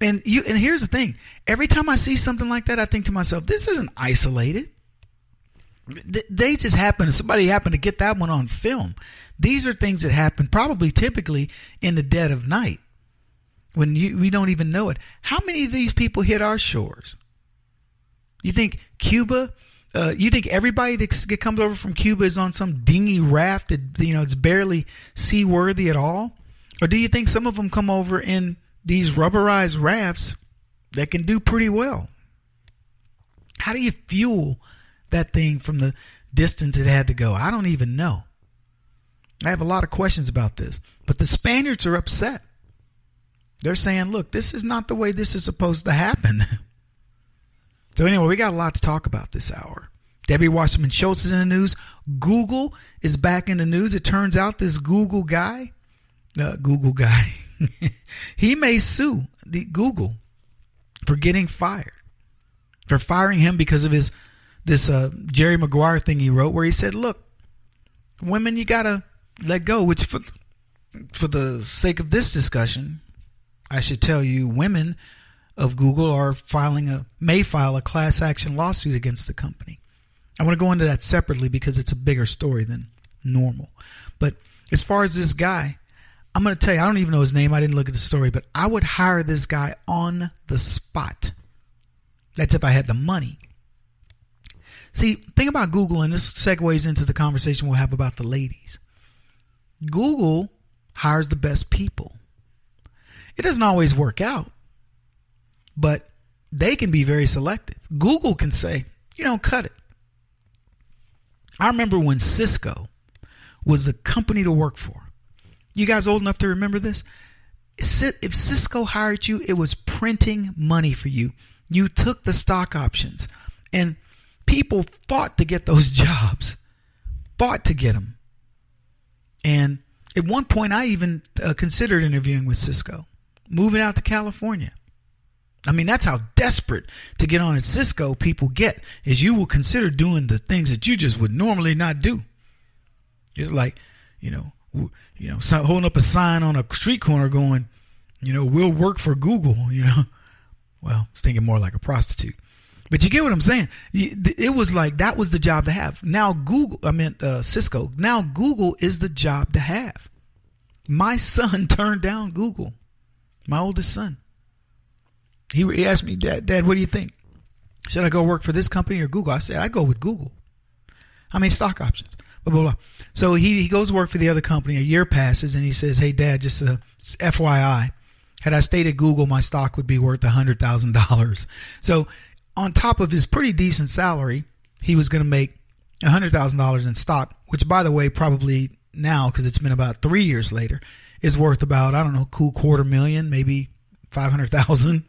And here's the thing. Every time I see something like that, I think to myself, this isn't isolated. They just somebody happened to get that one on film. These are things that happen typically in the dead of night when we don't even know it. How many of these people hit our shores? You think Cuba, you think everybody that comes over from Cuba is on some dingy raft that, it's barely seaworthy at all? Or do you think some of them come over in these rubberized rafts that can do pretty well? How do you fuel that thing from the distance it had to go? I don't even know. I have a lot of questions about this. But the Spaniards are upset. They're saying, look, this is not the way this is supposed to happen. So anyway, we got a lot to talk about this hour. Debbie Wasserman Schultz is in the news. Google is back in the news. It turns out this Google guy, he may sue the Google for getting fired, for firing him because of this Jerry Maguire thing he wrote, where he said, look, women, you got to let go, which for the sake of this discussion, I should tell you, women of Google may file a class action lawsuit against the company. I want to go into that separately because it's a bigger story than normal. But as far as this guy, I'm going to tell you, I don't even know his name. I didn't look at the story, but I would hire this guy on the spot. That's if I had the money. See, think about Google, and this segues into the conversation we'll have about the ladies. Google hires the best people. It doesn't always work out, but they can be very selective. Google can say, cut it. I remember when Cisco was the company to work for. You guys old enough to remember this? If Cisco hired you, it was printing money for you. You took the stock options, and people fought to get those jobs, fought to get them. And at one point, I even considered interviewing with Cisco, moving out to California. I mean, that's how desperate to get on at Cisco people get, is you will consider doing the things that you just would normally not do. It's like, holding up a sign on a street corner going, we'll work for Google, Well, I was thinking more like a prostitute. But you get what I'm saying? It was like that was the job to have. Now Cisco. Now Google is the job to have. My son turned down Google. My oldest son. He asked me, Dad, what do you think? Should I go work for this company or Google? I said, I'd go with Google. I mean, stock options. Blah, blah, blah. So he goes to work for the other company. A year passes, and he says, hey, Dad, just FYI, had I stayed at Google, my stock would be worth $100,000. So on top of his pretty decent salary, he was going to make $100,000 in stock, which, by the way, probably now, because it's been about 3 years later, is worth about, I don't know, cool $250,000, maybe $500,000.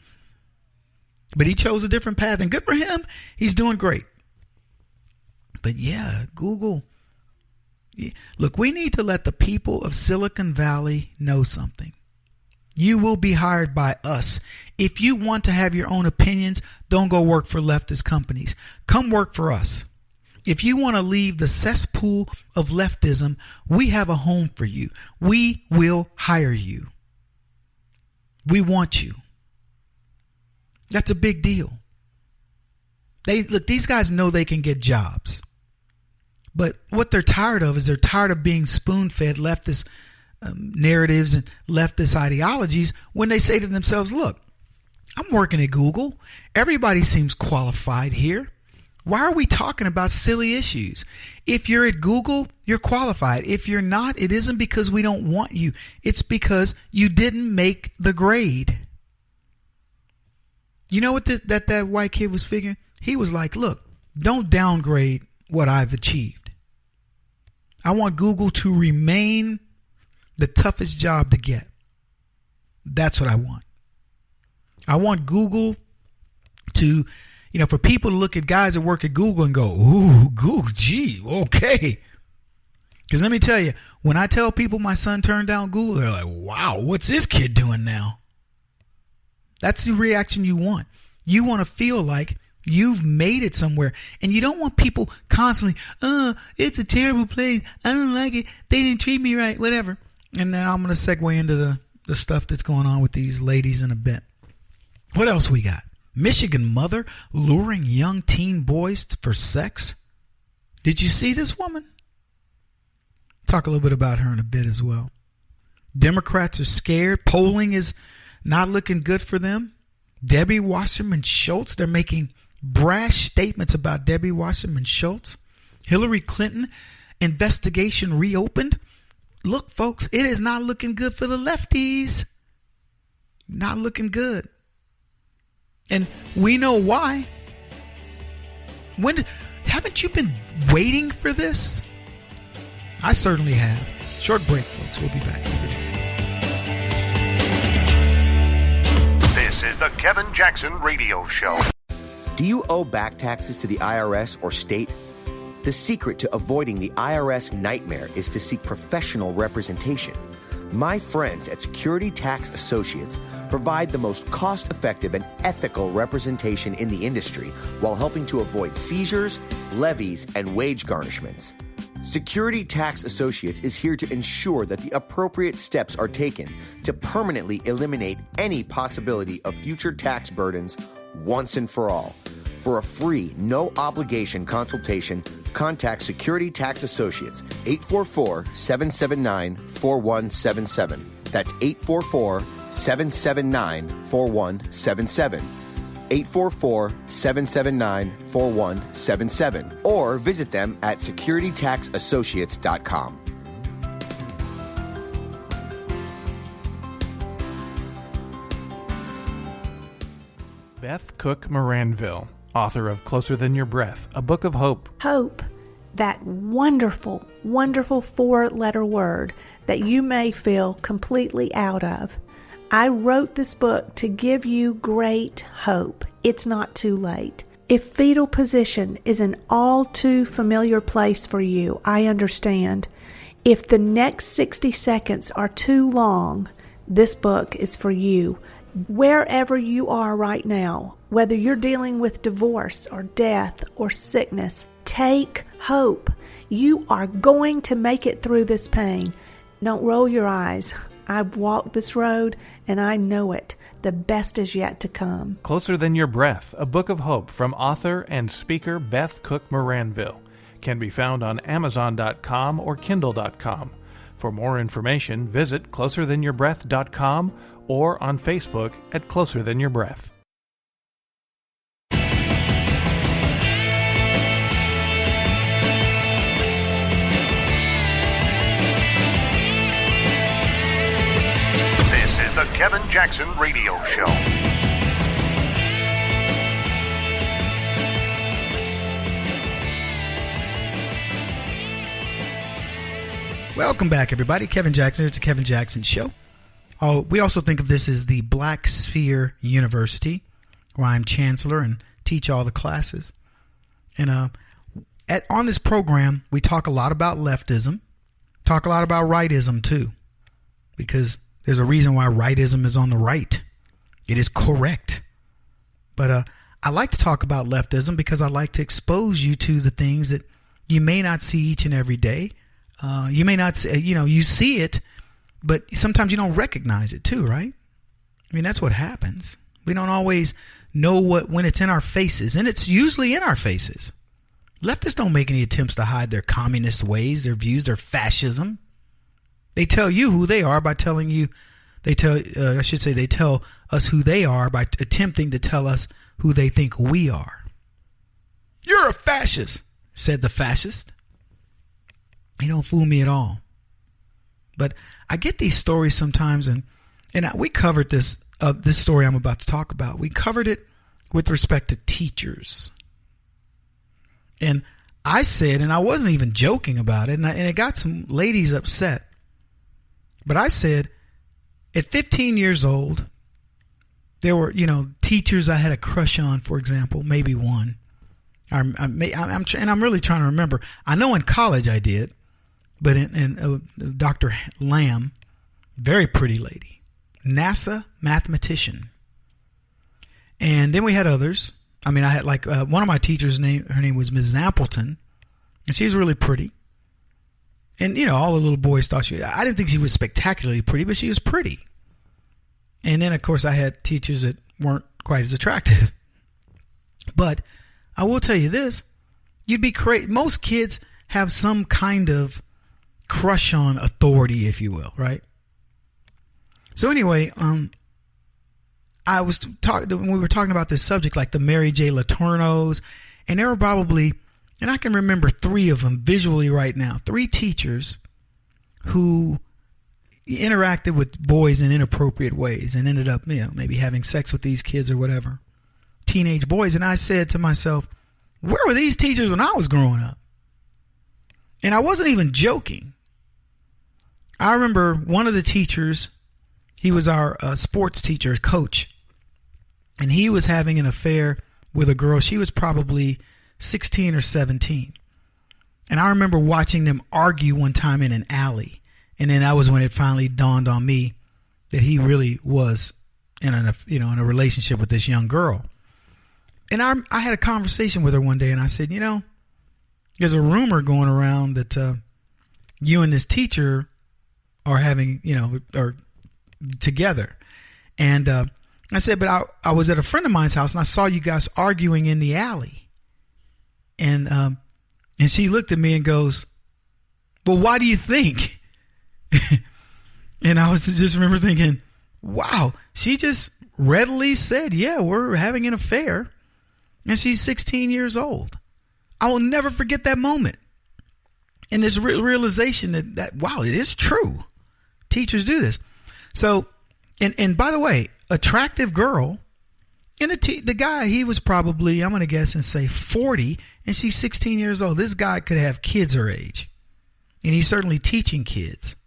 But he chose a different path, and good for him. He's doing great. But yeah, Google. Yeah. Look, we need to let the people of Silicon Valley know something. You will be hired by us. If you want to have your own opinions, don't go work for leftist companies. Come work for us. If you want to leave the cesspool of leftism, we have a home for you. We will hire you. We want you. That's a big deal. These guys know they can get jobs. But what they're tired of is they're tired of being spoon-fed leftist narratives and leftist ideologies when they say to themselves, look, I'm working at Google. Everybody seems qualified here. Why are we talking about silly issues? If you're at Google, you're qualified. If you're not, it isn't because we don't want you. It's because you didn't make the grade. You know what that white kid was figuring? He was like, look, don't downgrade what I've achieved. I want Google to remain the toughest job to get. That's what I want. I want Google to, for people to look at guys that work at Google and go, ooh, Google, gee, okay. Because let me tell you, when I tell people my son turned down Google, they're like, wow, what's this kid doing now? That's the reaction you want. You want to feel like you've made it somewhere. And you don't want people constantly, it's a terrible place. I don't like it. They didn't treat me right, whatever. And then I'm going to segue into the stuff that's going on with these ladies in a bit. What else we got? Michigan mother luring young teen boys for sex. Did you see this woman? Talk a little bit about her in a bit as well. Democrats are scared. Polling is not looking good for them. Debbie Wasserman Schultz, they're making brash statements about Debbie Wasserman Schultz. Hillary Clinton investigation reopened. Look, folks, it is not looking good for the lefties. Not looking good. And we know why. Haven't you been waiting for this? I certainly have. Short break, folks. We'll be back. This is the Kevin Jackson Radio Show. Do you owe back taxes to the IRS or state? The secret to avoiding the IRS nightmare is to seek professional representation. My friends at Security Tax Associates provide the most cost-effective and ethical representation in the industry while helping to avoid seizures, levies, and wage garnishments. Security Tax Associates is here to ensure that the appropriate steps are taken to permanently eliminate any possibility of future tax burdens once and for all. For a free, no-obligation consultation, contact Security Tax Associates, 844-779-4177. That's 844-779-4177. 844-779-4177. Or visit them at securitytaxassociates.com. Beth Cook Moranville, author of Closer Than Your Breath, a book of hope. Hope, that wonderful, wonderful four-letter word that you may feel completely out of. I wrote this book to give you great hope. It's not too late. If fetal position is an all too familiar place for you, I understand. If the next 60 seconds are too long, this book is for you. Wherever you are right now, whether you're dealing with divorce or death or sickness, take hope. You are going to make it through this pain. Don't roll your eyes. I've walked this road and I know it. The best is yet to come. Closer Than Your Breath, a book of hope from author and speaker Beth Cook Moranville, can be found on Amazon.com or Kindle.com. For more information, visit closerthanyourBreath.com or on Facebook at Closer Than Your Breath. This is the Kevin Jackson Radio Show. Welcome back, everybody. Kevin Jackson. It's the Kevin Jackson Show. Oh, we also think of this as the Black Sphere University, where I'm chancellor and teach all the classes. And on this program, we talk a lot about leftism, talk a lot about rightism too, because there's a reason why rightism is on the right. It is correct. But I like to talk about leftism because I like to expose you to the things that you may not see each and every day. You may not, you see it, but sometimes you don't recognize it too, right? I mean, that's what happens. We don't always know when it's in our faces, and it's usually in our faces. Leftists don't make any attempts to hide their communist ways, their views, their fascism. They tell you who they are by telling you, they tell us who they are by attempting to tell us who they think we are. You're a fascist, said the fascist. You don't fool me at all. But I get these stories sometimes, and we covered this story I'm about to talk about. We covered it with respect to teachers. And I said, and I wasn't even joking about it, and it got some ladies upset. But I said, at 15 years old, there were, teachers I had a crush on, for example, maybe one. I'm really trying to remember. I know in college I did. But in Dr. Lamb, very pretty lady, NASA mathematician. And then we had others. I mean, I had one of my teachers' her name was Mrs. Appleton, and she's really pretty. And, all the little boys thought I didn't think she was spectacularly pretty, but she was pretty. And then, of course, I had teachers that weren't quite as attractive. But I will tell you this, you'd be crazy. Most kids have some kind of crush on authority, if you will, right? So anyway, I was when we were talking about this subject, like the Mary J. Letourneaus, and there were probably, and I can remember 3 of them visually right now, 3 teachers who interacted with boys in inappropriate ways and ended up, maybe having sex with these kids or whatever, teenage boys. And I said to myself, where were these teachers when I was growing up? And I wasn't even joking. I remember one of the teachers, he was our sports teacher, coach, and he was having an affair with a girl. She was probably 16 or 17. And I remember watching them argue one time in an alley. And then that was when it finally dawned on me that he really was in a relationship with this young girl. And I had a conversation with her one day, and I said, there's a rumor going around that you and this teacher are having, are together. And I said, but I was at a friend of mine's house, and I saw you guys arguing in the alley. And she looked at me and goes, well, why do you think? And I was just remember thinking, wow, she just readily said, yeah, we're having an affair. And she's 16 years old. I will never forget that moment. And this realization that, wow, it is true. Teachers do this. So, and by the way, attractive girl, and the guy, he was probably, I'm going to guess and say 40, and she's 16 years old. This guy could have kids her age. And he's certainly teaching kids.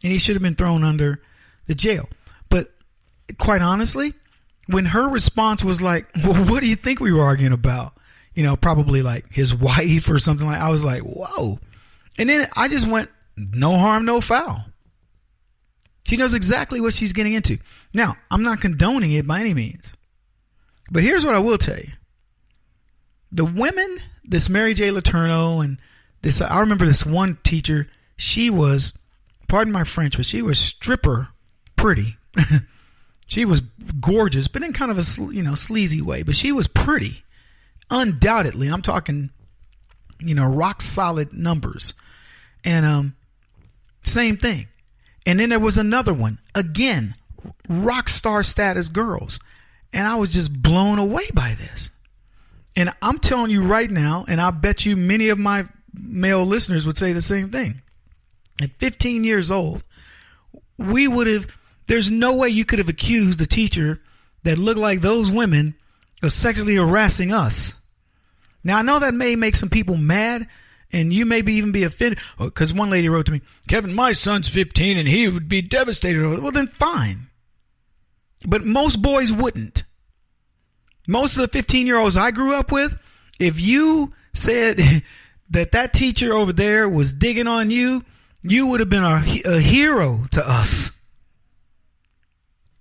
And he should have been thrown under the jail. But quite honestly, when her response was like, well, what do you think we were arguing about? Probably like his wife or something like, I was like, whoa. And then I just went, no harm, no foul. She knows exactly what she's getting into. Now, I'm not condoning it by any means. But here's what I will tell you. The women, this Mary J. Letourneau and this, I remember this one teacher, she was, pardon my French, but she was stripper pretty. She was gorgeous, but in kind of a, sleazy way. But she was pretty. Undoubtedly. I'm talking, rock solid numbers. And same thing. And then there was another one. Again, rock star status girls. And I was just blown away by this. And I'm telling you right now, and I bet you many of my male listeners would say the same thing. At 15 years old, there's no way you could have accused a teacher that looked like those women of sexually harassing us. Now, I know that may make some people mad, and you maybe even be offended. Because one lady wrote to me, Kevin, my son's 15, and he would be devastated. Well, then fine. But most boys wouldn't. Most of the 15-year-olds I grew up with, if you said that teacher over there was digging on you, you would have been a hero to us.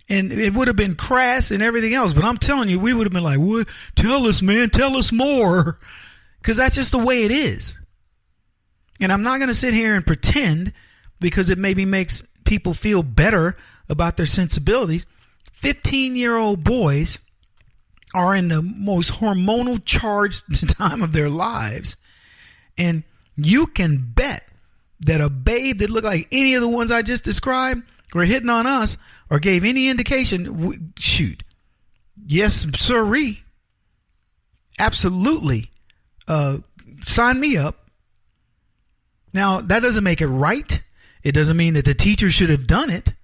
And it would have been crass and everything else. But I'm telling you, we would have been like, what? Tell us, man. Tell us more. Because that's just the way it is. And I'm not going to sit here and pretend, because it maybe makes people feel better about their sensibilities. 15-year-old boys are in the most hormonal charged time of their lives. And you can bet that a babe that looked like any of the ones I just described were hitting on us or gave any indication, shoot. Yes, sirree. Absolutely. Sign me up. Now, that doesn't make it right. It doesn't mean that the teacher should have done it,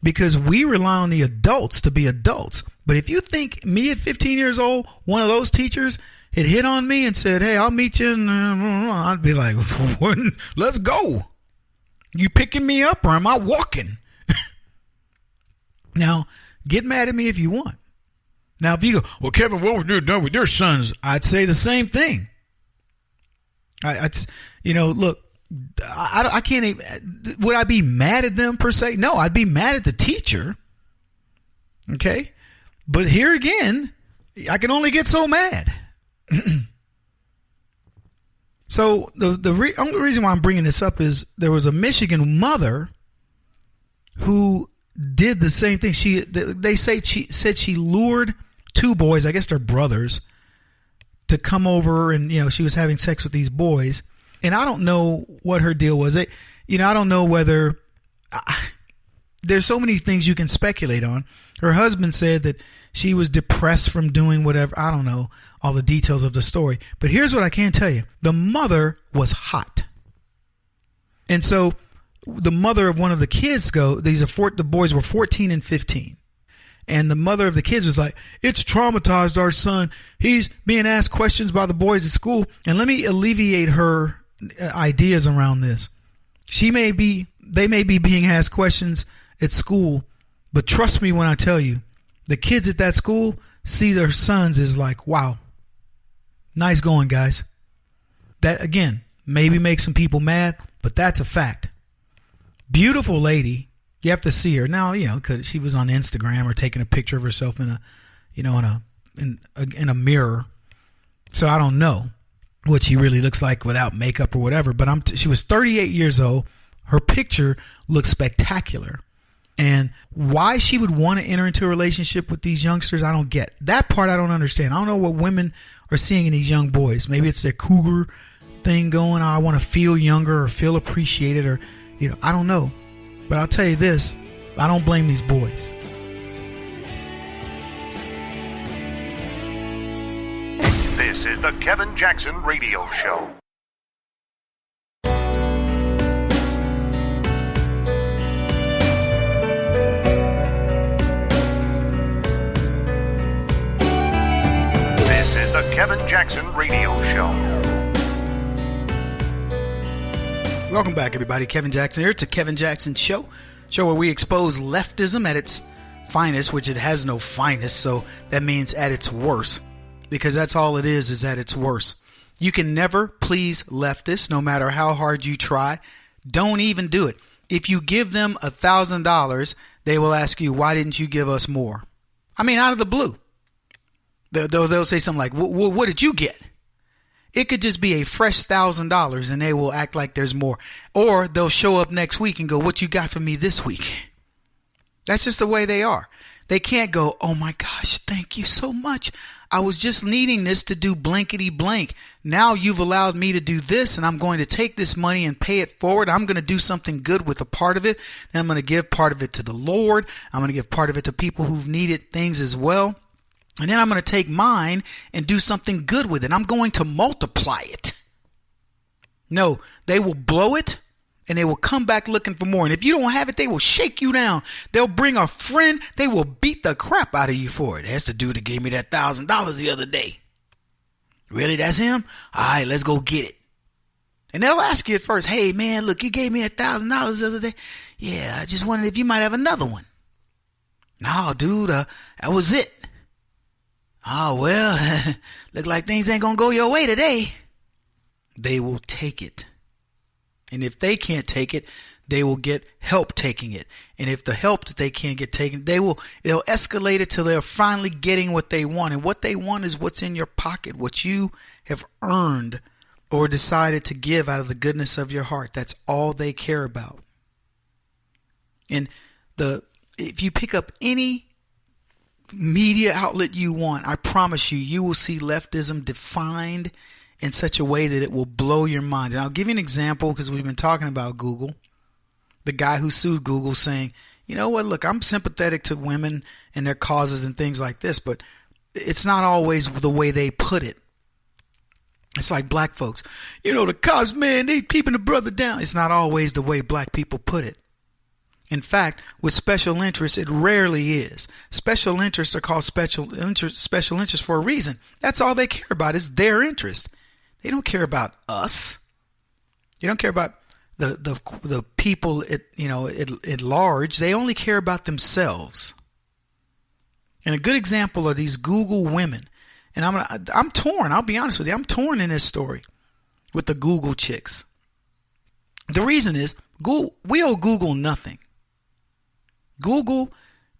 because we rely on the adults to be adults. But if you think me at 15 years old, one of those teachers had hit on me and said, hey, I'll meet you, I'd be like, let's go. You picking me up or am I walking? Now, get mad at me if you want. Now, if you go, well, Kevin, what would you do with your sons? I'd say the same thing. Look, I can't even, would I be mad at them per se? No, I'd be mad at the teacher. Okay. But here again, I can only get so mad. So the only reason why I'm bringing this up is there was a Michigan mother who did the same thing. They said she lured two boys, I guess they're brothers, to come over, and she was having sex with these boys. And I don't know what her deal was. I don't know whether there's so many things you can speculate on. Her husband said that she was depressed from doing whatever. I don't know all the details of the story. But here's what I can tell you. The mother was hot. And so the mother of one of the kids the boys were 14 and 15. And the mother of the kids was like, it's traumatized our son. He's being asked questions by the boys at school. And let me alleviate her ideas around this. They may be being asked questions at school, but trust me when I tell you, the kids at that school, see their sons is like, wow, nice going, guys. That, again, maybe makes some people mad, but that's a fact. Beautiful lady. You have to see her. Now, because she was on Instagram or taking a picture of herself in a mirror. So I don't know what she really looks like without makeup or whatever, but she was 38 years old. Her picture looks spectacular. And why she would want to enter into a relationship with these youngsters, I don't get. That part I don't understand. I don't know what women are seeing in these young boys. Maybe it's their cougar thing going on. I want to feel younger or feel appreciated, or I don't know. But I'll tell you this, I don't blame these boys. This is the Kevin Jackson Radio Show. This is the Kevin Jackson Radio Show. Welcome back, everybody. Kevin Jackson here. It's a Kevin Jackson show where we expose leftism at its finest, which it has no finest, so that means at its worst, because that's all it is at its worst. You can never please leftists, no matter how hard you try. Don't even do it. If you give them $1,000, they will ask you, why didn't you give us more? I mean, out of the blue. They'll say something like, what did you get? It could just be a fresh $1,000 and they will act like there's more. Or they'll show up next week and go, what you got for me this week? That's just the way they are. They can't go, oh my gosh, thank you so much. I was just needing this to do blankety blank. Now you've allowed me to do this, and I'm going to take this money and pay it forward. I'm going to do something good with a part of it. And I'm going to give part of it to the Lord. I'm going to give part of it to people who've needed things as well. And then I'm going to take mine and do something good with it. I'm going to multiply it. No, they will blow it and they will come back looking for more. And if you don't have it, they will shake you down. They'll bring a friend. They will beat the crap out of you for it. That's the dude that gave me that $1,000 the other day. Really? That's him? All right, let's go get it. And they'll ask you at first, hey, man, look, you gave me $1,000 the other day. Yeah, I just wondered if you might have another one. No, dude, that was it. Oh, well, look like things ain't going to go your way today. They will take it. And if they can't take it, they will get help taking it. And if the help that they can't get taken, they'll escalate it till they're finally getting what they want. And what they want is what's in your pocket, what you have earned or decided to give out of the goodness of your heart. That's all they care about. And if you pick up any media outlet you want, I promise you will see leftism defined in such a way that it will blow your mind. And I'll give you an example because we've been talking about Google. The guy who sued Google saying, you know what, look, I'm sympathetic to women and their causes and things like this, but it's not always the way they put it. It's like black folks. The cops, man, they keeping the brother down. It's not always the way black people put it. In fact, with special interests, it rarely is. Special interests are called special interests for a reason. That's all they care about is their interest. They don't care about us. They don't care about the people at large. They only care about themselves. And a good example are these Google women. And I'm torn. I'll be honest with you. I'm torn in this story with the Google chicks. The reason is we owe Google nothing. Google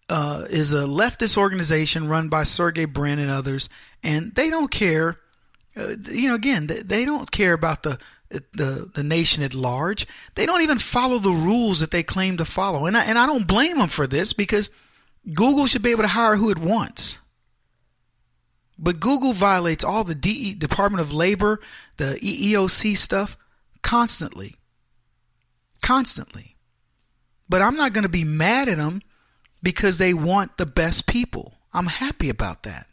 is a leftist organization run by Sergey Brin and others, and they don't care. Again, they don't care about the nation at large. They don't even follow the rules that they claim to follow, and I don't blame them for this because Google should be able to hire who it wants. But Google violates all the Department of Labor, the EEOC stuff constantly. But I'm not going to be mad at them because they want the best people. I'm happy about that.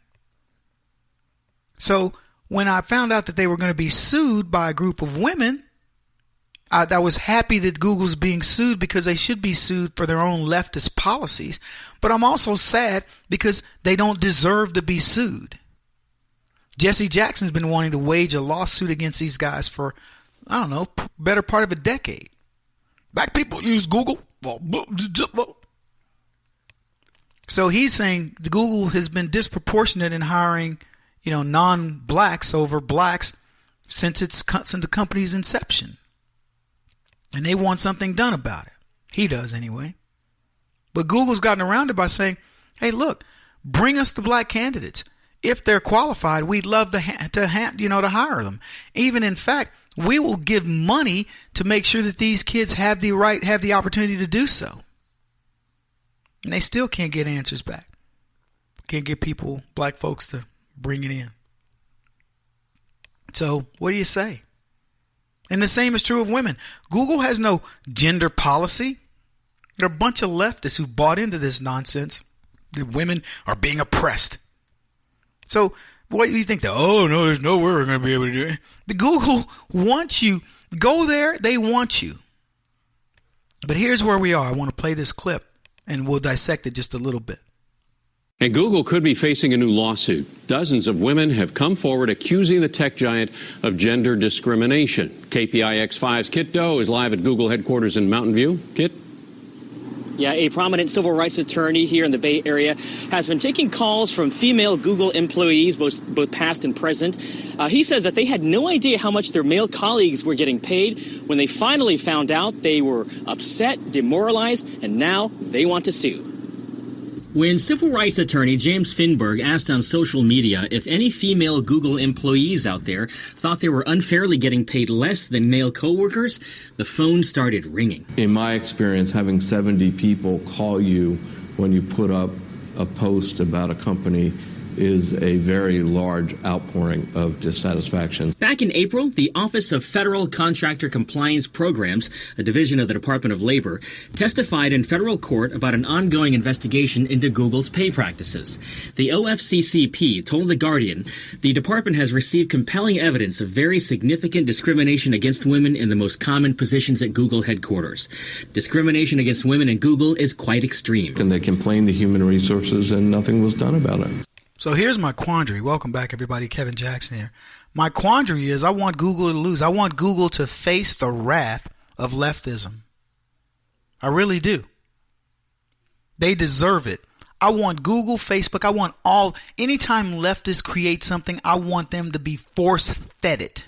So when I found out that they were going to be sued by a group of women, I was happy that Google's being sued because they should be sued for their own leftist policies. But I'm also sad because they don't deserve to be sued. Jesse Jackson's been wanting to wage a lawsuit against these guys for, I don't know, better part of a decade. Black people use Google. So he's saying the Google has been disproportionate in hiring, non-blacks over blacks since the company's inception. And they want something done about it. He does anyway. But Google's gotten around it by saying, hey, look, bring us the black candidates. If they're qualified, we'd love to hire them. Even in fact, we will give money to make sure that these kids have the opportunity to do so. And they still can't get answers back. Can't get black folks to bring it in. So what do you say? And the same is true of women. Google has no gender policy. There are a bunch of leftists who bought into this nonsense that women are being oppressed. So what do you think? There's no way we're going to be able to do it. The Google wants you. Go there. They want you. But here's where we are. I want to play this clip and we'll dissect it just a little bit. And Google could be facing a new lawsuit. Dozens of women have come forward accusing the tech giant of gender discrimination. KPI X5's Kit Doe is live at Google headquarters in Mountain View. Kit? Yeah, a prominent civil rights attorney here in the Bay Area has been taking calls from female Google employees, both past and present. He says that they had no idea how much their male colleagues were getting paid. When they finally found out, they were upset, demoralized, and now they want to sue. When civil rights attorney James Finberg asked on social media if any female Google employees out there thought they were unfairly getting paid less than male coworkers, the phone started ringing. In my experience, having 70 people call you when you put up a post about a company is a very large outpouring of dissatisfaction. Back in April, the Office of Federal Contractor Compliance Programs, a division of the Department of Labor, testified in federal court about an ongoing investigation into Google's pay practices. The OFCCP told The Guardian the department has received compelling evidence of very significant discrimination against women in the most common positions at Google headquarters. Discrimination against women in Google is quite extreme. And they complained to human resources and nothing was done about it. So here's my quandary. Welcome back, everybody. Kevin Jackson here. My quandary is I want Google to lose. I want Google to face the wrath of leftism. I really do. They deserve it. I want Google, Facebook, anytime leftists create something, I want them to be force-fed it.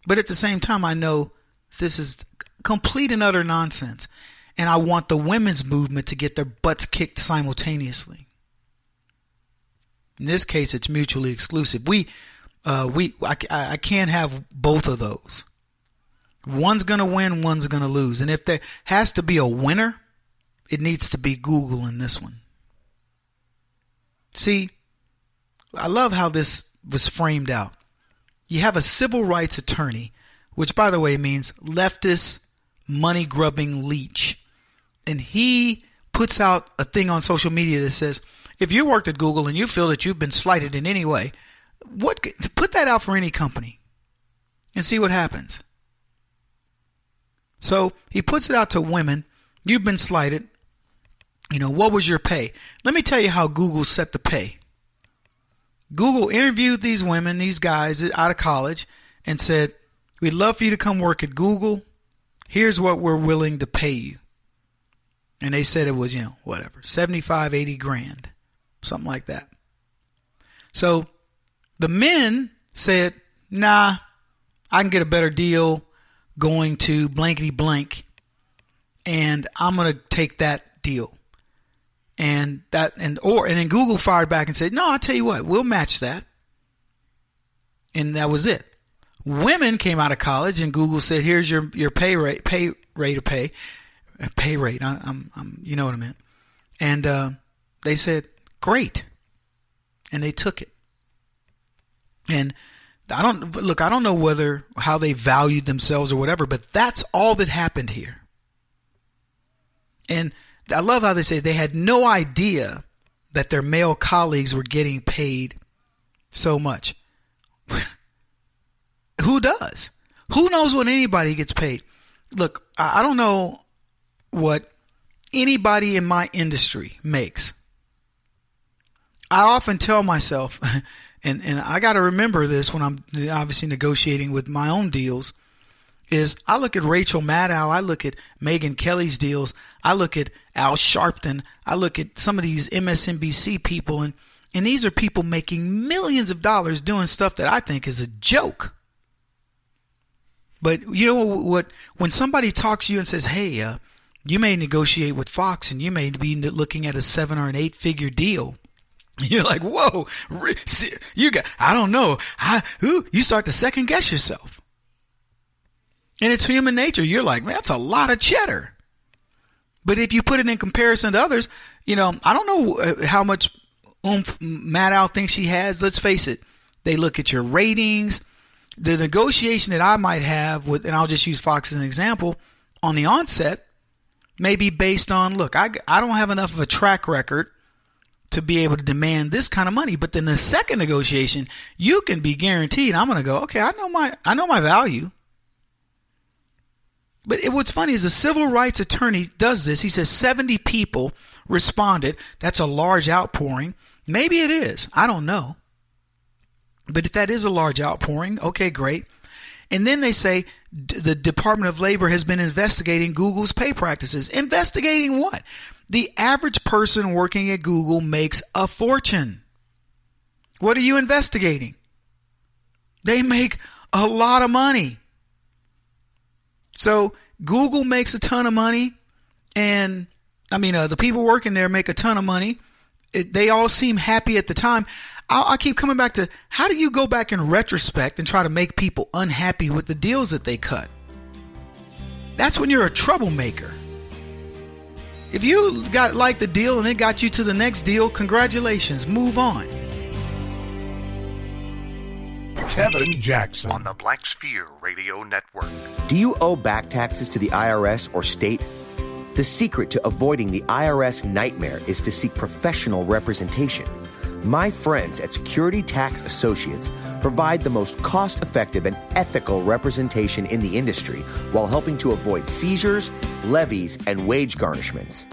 But at the same time, I know this is complete and utter nonsense. And I want the women's movement to get their butts kicked simultaneously. In this case, it's mutually exclusive. I can't have both of those. One's going to win, one's going to lose. And if there has to be a winner, it needs to be Google in this one. See, I love how this was framed out. You have a civil rights attorney, which, by the way, means leftist, money-grubbing leech. And he puts out a thing on social media that says, if you worked at Google and you feel that you've been slighted in any way, put that out for any company and see what happens. So he puts it out to women. You've been slighted. What was your pay? Let me tell you how Google set the pay. Google interviewed these women, these guys out of college, and said, we'd love for you to come work at Google. Here's what we're willing to pay you. And they said it was, 75, 80 grand. Something like that. So the men said, nah, I can get a better deal going to blankety blank. And I'm going to take that deal. And then Google fired back and said, no, I'll tell you what, we'll match that. And that was it. Women came out of college and Google said, here's your pay rate of pay. Pay rate. I'm you know what I meant. And they said, great. And they took it. And I don't know how they valued themselves or whatever, but that's all that happened here. And I love how they say they had no idea that their male colleagues were getting paid so much. Who does? Who knows what anybody gets paid? Look, I don't know what anybody in my industry makes. I often tell myself, and I got to remember this when I'm obviously negotiating with my own deals, is I look at Rachel Maddow, I look at Megyn Kelly's deals, I look at Al Sharpton, I look at some of these MSNBC people, and these are people making millions of dollars doing stuff that I think is a joke. But you know what? When somebody talks to you and says, hey, you may negotiate with Fox and you may be looking at a 7 or an 8-figure deal. You're like, whoa, I don't know. You start to second guess yourself. And it's human nature. You're like, man, that's a lot of cheddar. But if you put it in comparison to others, I don't know how much oomph Maddow thinks she has. Let's face it. They look at your ratings. The negotiation that I might have with, and I'll just use Fox as an example, on the onset may be based on, look, I don't have enough of a track record to be able to demand this kind of money. But then the second negotiation, you can be guaranteed I'm going to go, okay, I know my value. But what's funny is a civil rights attorney does this. He says 70 people responded. That's a large outpouring. Maybe it is. I don't know. But if that is a large outpouring, okay, great. And then they say the Department of Labor has been investigating Google's pay practices. Investigating what? The average person working at Google makes a fortune. What are you investigating? They make a lot of money. So Google makes a ton of money, and the people working there make a ton of money. They all seem happy at the time. I keep coming back to, how do you go back in retrospect and try to make people unhappy with the deals that they cut? That's when you're a troublemaker. If you like the deal and it got you to the next deal, congratulations, move on. Kevin Jackson on the Black Sphere Radio Network. Do you owe back taxes to the IRS or state? The secret to avoiding the IRS nightmare is to seek professional representation. My friends at Security Tax Associates provide the most cost-effective and ethical representation in the industry while helping to avoid seizures, levies, and wage garnishments.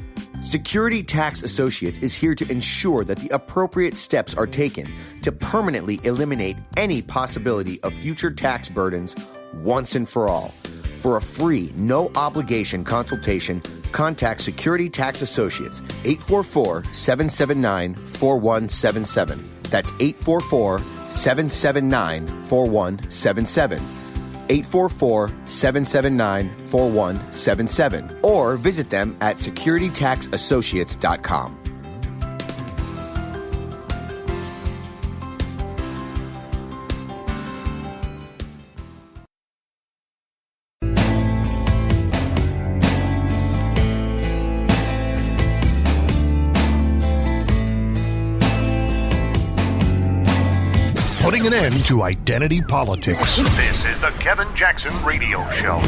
Security Tax Associates is here to ensure that the appropriate steps are taken to permanently eliminate any possibility of future tax burdens once and for all. For a free, no-obligation consultation, contact Security Tax Associates, 844-779-4177. That's 844-779-4177. 844-779-4177. Or visit them at securitytaxassociates.com. Putting an end to identity politics. This is the Kevin Jackson Radio Show.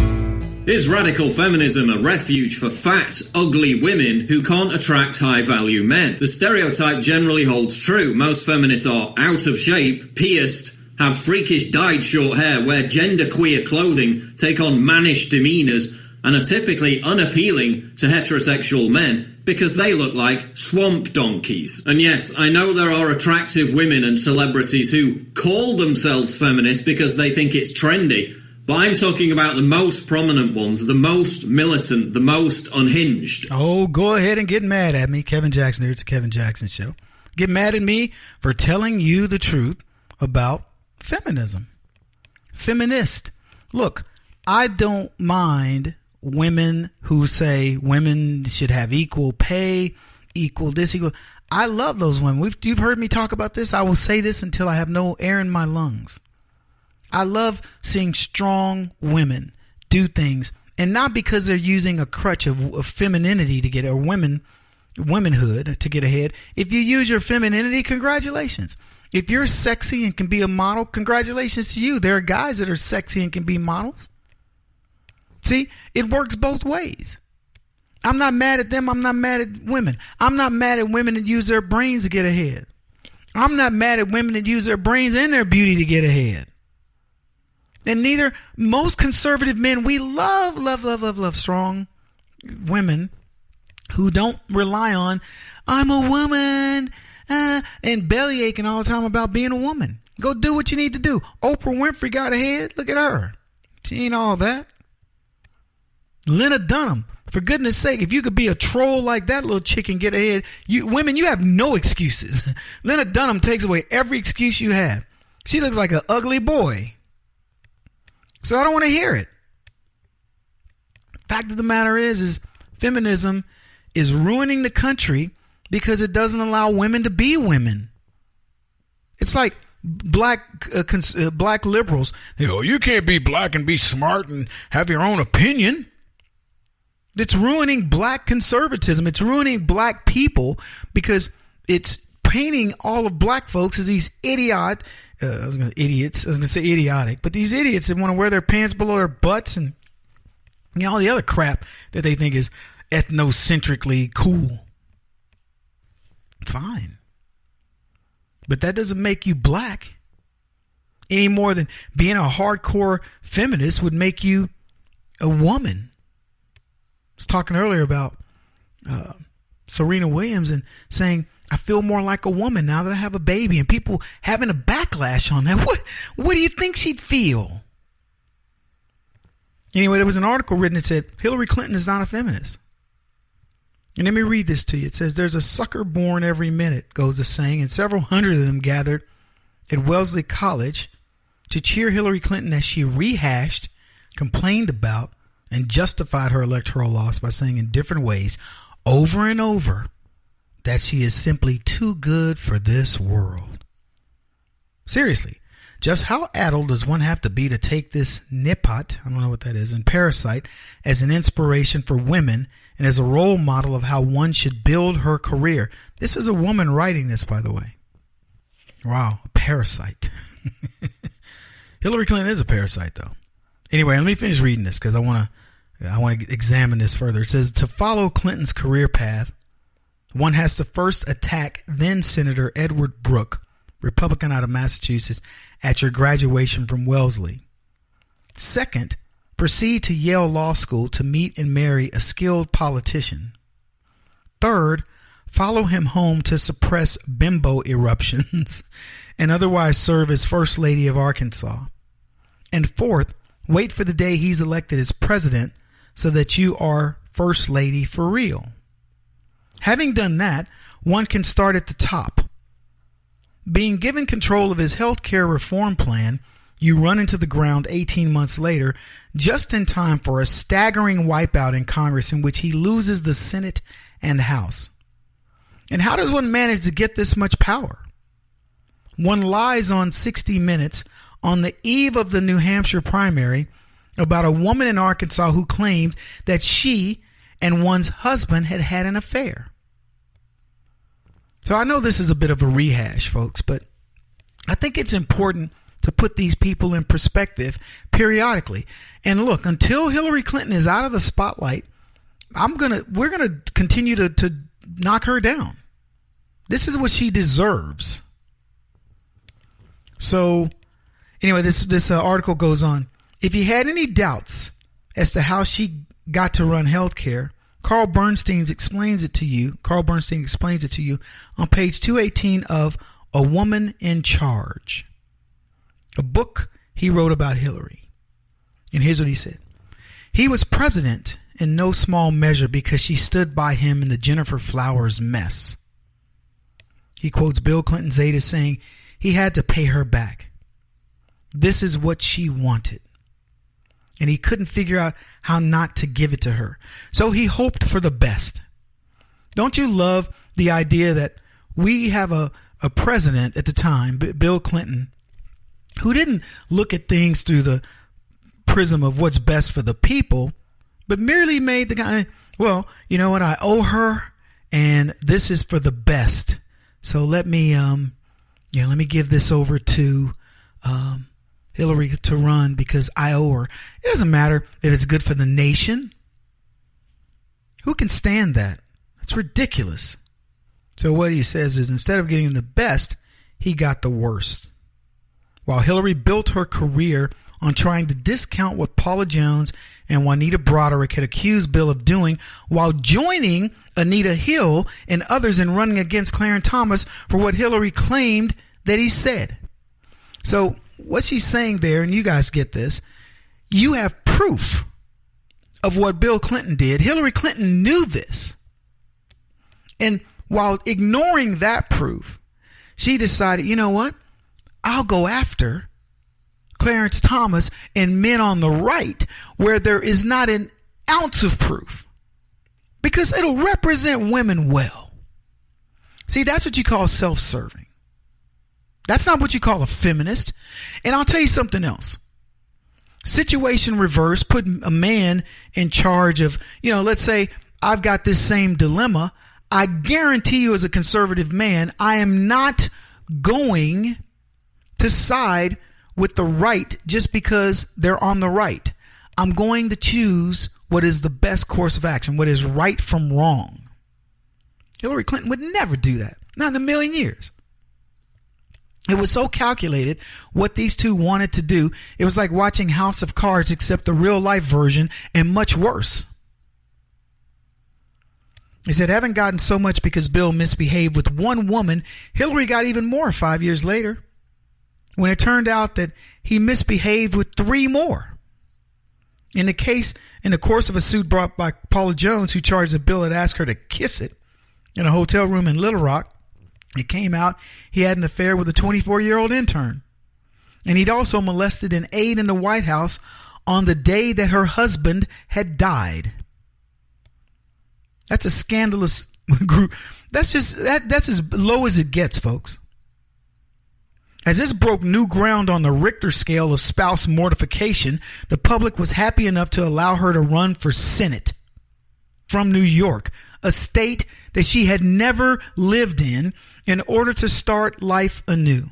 Is radical feminism a refuge for fat, ugly women who can't attract high-value men? The stereotype generally holds true. Most feminists are out of shape, pierced, have freakish dyed short hair, wear genderqueer clothing, take on mannish demeanors, and are typically unappealing to heterosexual men because they look like swamp donkeys. And yes, I know there are attractive women and celebrities who call themselves feminists because they think it's trendy, but I'm talking about the most prominent ones, the most militant, the most unhinged. Oh, go ahead and get mad at me, Kevin Jackson here. It's the Kevin Jackson Show. Get mad at me for telling you the truth about feminism. Feminist. Look, I don't mind women who say women should have equal pay, equal this, equal. I love those women. You've heard me talk about this. I will say this until I have no air in my lungs. I love seeing strong women do things, and not because they're using a crutch of femininity to get, or womanhood to get ahead. If you use your femininity, congratulations. If you're sexy and can be a model, congratulations to you. There are guys that are sexy and can be models. See, it works both ways. I'm not mad at them. I'm not mad at women. I'm not mad at women that use their brains to get ahead. I'm not mad at women that use their brains and their beauty to get ahead. And neither, most conservative men, we love strong women who don't rely on, I'm a woman, and belly aching all the time about being a woman. Go do what you need to do. Oprah Winfrey got ahead. Look at her. She ain't all that. Lena Dunham, for goodness sake, if you could be a troll like that little chick and get ahead, women, you have no excuses. Lena Dunham takes away every excuse you have. She looks like an ugly boy. So I don't want to hear it. Fact of the matter is feminism is ruining the country because it doesn't allow women to be women. It's like black liberals. You can't be black and be smart and have your own opinion. It's ruining black conservatism. It's ruining black people because it's painting all of black folks as these idiots. I was going to say idiotic, but these idiots that want to wear their pants below their butts and all the other crap that they think is ethnocentrically cool. Fine. But that doesn't make you black any more than being a hardcore feminist would make you a woman. I was talking earlier about Serena Williams and saying, I feel more like a woman now that I have a baby, and people having a backlash on that. What do you think she'd feel? Anyway, there was an article written that said, Hillary Clinton is not a feminist. And let me read this to you. It says, there's a sucker born every minute, goes the saying, and several hundred of them gathered at Wellesley College to cheer Hillary Clinton as she rehashed, complained about, and justified her electoral loss by saying in different ways, over and over, that she is simply too good for this world. Seriously, just how addled does one have to be to take this nippot, I don't know what that is, and parasite as an inspiration for women and as a role model of how one should build her career? This is a woman writing this, by the way. Wow, a parasite. Hillary Clinton is a parasite, though. Anyway, let me finish reading this because I want to examine this further. It says, to follow Clinton's career path, one has to first attack then Senator Edward Brooke, Republican out of Massachusetts, at your graduation from Wellesley. Second, proceed to Yale Law School to meet and marry a skilled politician. Third, follow him home to suppress bimbo eruptions and otherwise serve as First Lady of Arkansas. And fourth, wait for the day he's elected as president so that you are First Lady for real. Having done that, one can start at the top. Being given control of his health care reform plan, you run into the ground 18 months later, just in time for a staggering wipeout in Congress in which he loses the Senate and House. And how does one manage to get this much power? One lies on 60 Minutes on the eve of the New Hampshire primary about a woman in Arkansas who claimed that she and one's husband had had an affair. So I know this is a bit of a rehash, folks, but I think it's important to put these people in perspective periodically. And look, until Hillary Clinton is out of the spotlight, we're gonna continue to knock her down. This is what she deserves. So anyway, this article goes on. If you had any doubts as to how she got to run healthcare, Carl Bernstein explains it to you on page 218 of A Woman in Charge, a book he wrote about Hillary. And here's what he said. He was president in no small measure because she stood by him in the Jennifer Flowers mess. He quotes Bill Clinton's aide as saying he had to pay her back. This is what she wanted. And he couldn't figure out how not to give it to her. So he hoped for the best. Don't you love the idea that we have a president at the time, Bill Clinton, who didn't look at things through the prism of what's best for the people, but merely made the guy, well, you know what, I owe her, and this is for the best. So let me give this over to Hillary to run because I owe her. It doesn't matter if it's good for the nation. Who can stand that? That's ridiculous. So what he says is instead of getting the best, he got the worst. While Hillary built her career on trying to discount what Paula Jones and Juanita Broderick had accused Bill of doing while joining Anita Hill and others in running against Clarence Thomas for what Hillary claimed that he said. So what she's saying there, and you guys get this, you have proof of what Bill Clinton did, Hillary Clinton knew this. And while ignoring that proof, she decided, you know what? I'll go after Clarence Thomas and men on the right where there is not an ounce of proof, because it'll represent women well. See, that's what you call self-serving. That's not what you call a feminist. And I'll tell you something else. Situation reverse, put a man in charge of, let's say I've got this same dilemma. I guarantee you, as a conservative man, I am not going to side with the right just because they're on the right. I'm going to choose what is the best course of action, what is right from wrong. Hillary Clinton would never do that. Not in a million years. It was so calculated what these two wanted to do. It was like watching House of Cards, except the real life version, and much worse. He said, haven't gotten so much because Bill misbehaved with one woman. Hillary got even more 5 years later, when it turned out that he misbehaved with 3 more. In the course of a suit brought by Paula Jones, who charged that Bill had asked her to kiss it in a hotel room in Little Rock, it came out he had an affair with a 24-year-old intern. And he'd also molested an aide in the White House on the day that her husband had died. That's a scandalous group. That's as low as it gets, folks. As this broke new ground on the Richter scale of spouse mortification, the public was happy enough to allow her to run for Senate from New York, a state that she had never lived in order to start life anew.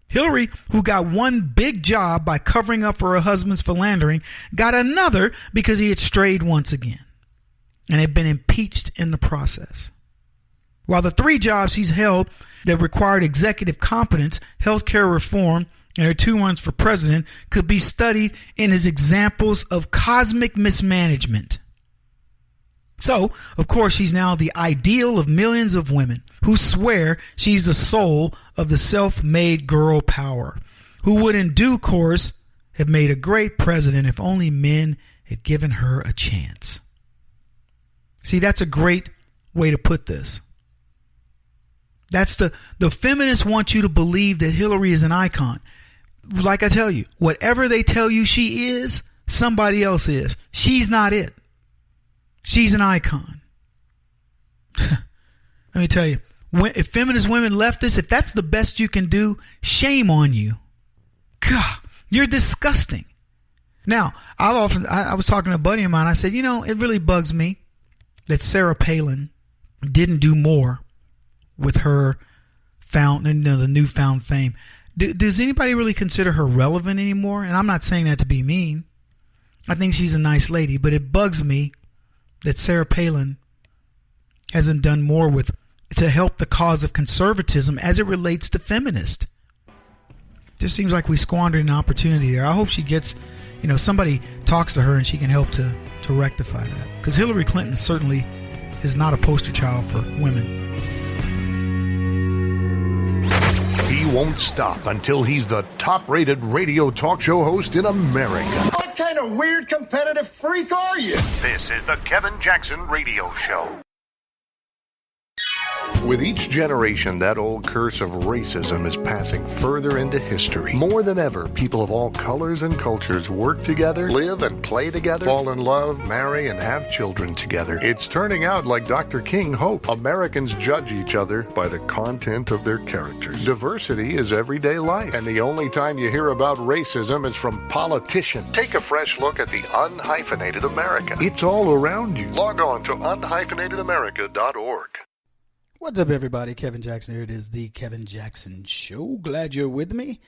Hillary, who got one big job by covering up for her husband's philandering, got another because he had strayed once again and had been impeached in the process. While the 3 jobs he's held that required executive competence, healthcare reform, and her 2 runs for president could be studied in his examples of cosmic mismanagement. So, of course, she's now the ideal of millions of women who swear she's the soul of the self-made girl power, who would in due course have made a great president if only men had given her a chance. See, that's a great way to put this. That's the feminists want you to believe that Hillary is an icon. Like I tell you, whatever they tell you she is, somebody else is. She's not it. She's an icon. Let me tell you, if feminist women leftists, if that's the best you can do, shame on you. God, you're disgusting. Now, I was talking to a buddy of mine. I said, it really bugs me that Sarah Palin didn't do more with her the newfound fame. Does anybody really consider her relevant anymore? And I'm not saying that to be mean. I think she's a nice lady, but it bugs me that Sarah Palin hasn't done more to help the cause of conservatism as it relates to feminists. Just seems like we squandered an opportunity there. I hope she gets, somebody talks to her and she can help to rectify that. Because Hillary Clinton certainly is not a poster child for women. He won't stop until he's the top-rated radio talk show host in America. What kind of weird competitive freak are you? This is the Kevin Jackson Radio Show. With each generation, that old curse of racism is passing further into history. More than ever, people of all colors and cultures work together, live and play together, fall in love, marry, and have children together. It's turning out like Dr. King hoped. Americans judge each other by the content of their characters. Diversity is everyday life, and the only time you hear about racism is from politicians. Take a fresh look at the unhyphenated America. It's all around you. Log on to unhyphenatedamerica.org. What's up, everybody? Kevin Jackson here. It is the Kevin Jackson Show. Glad you're with me.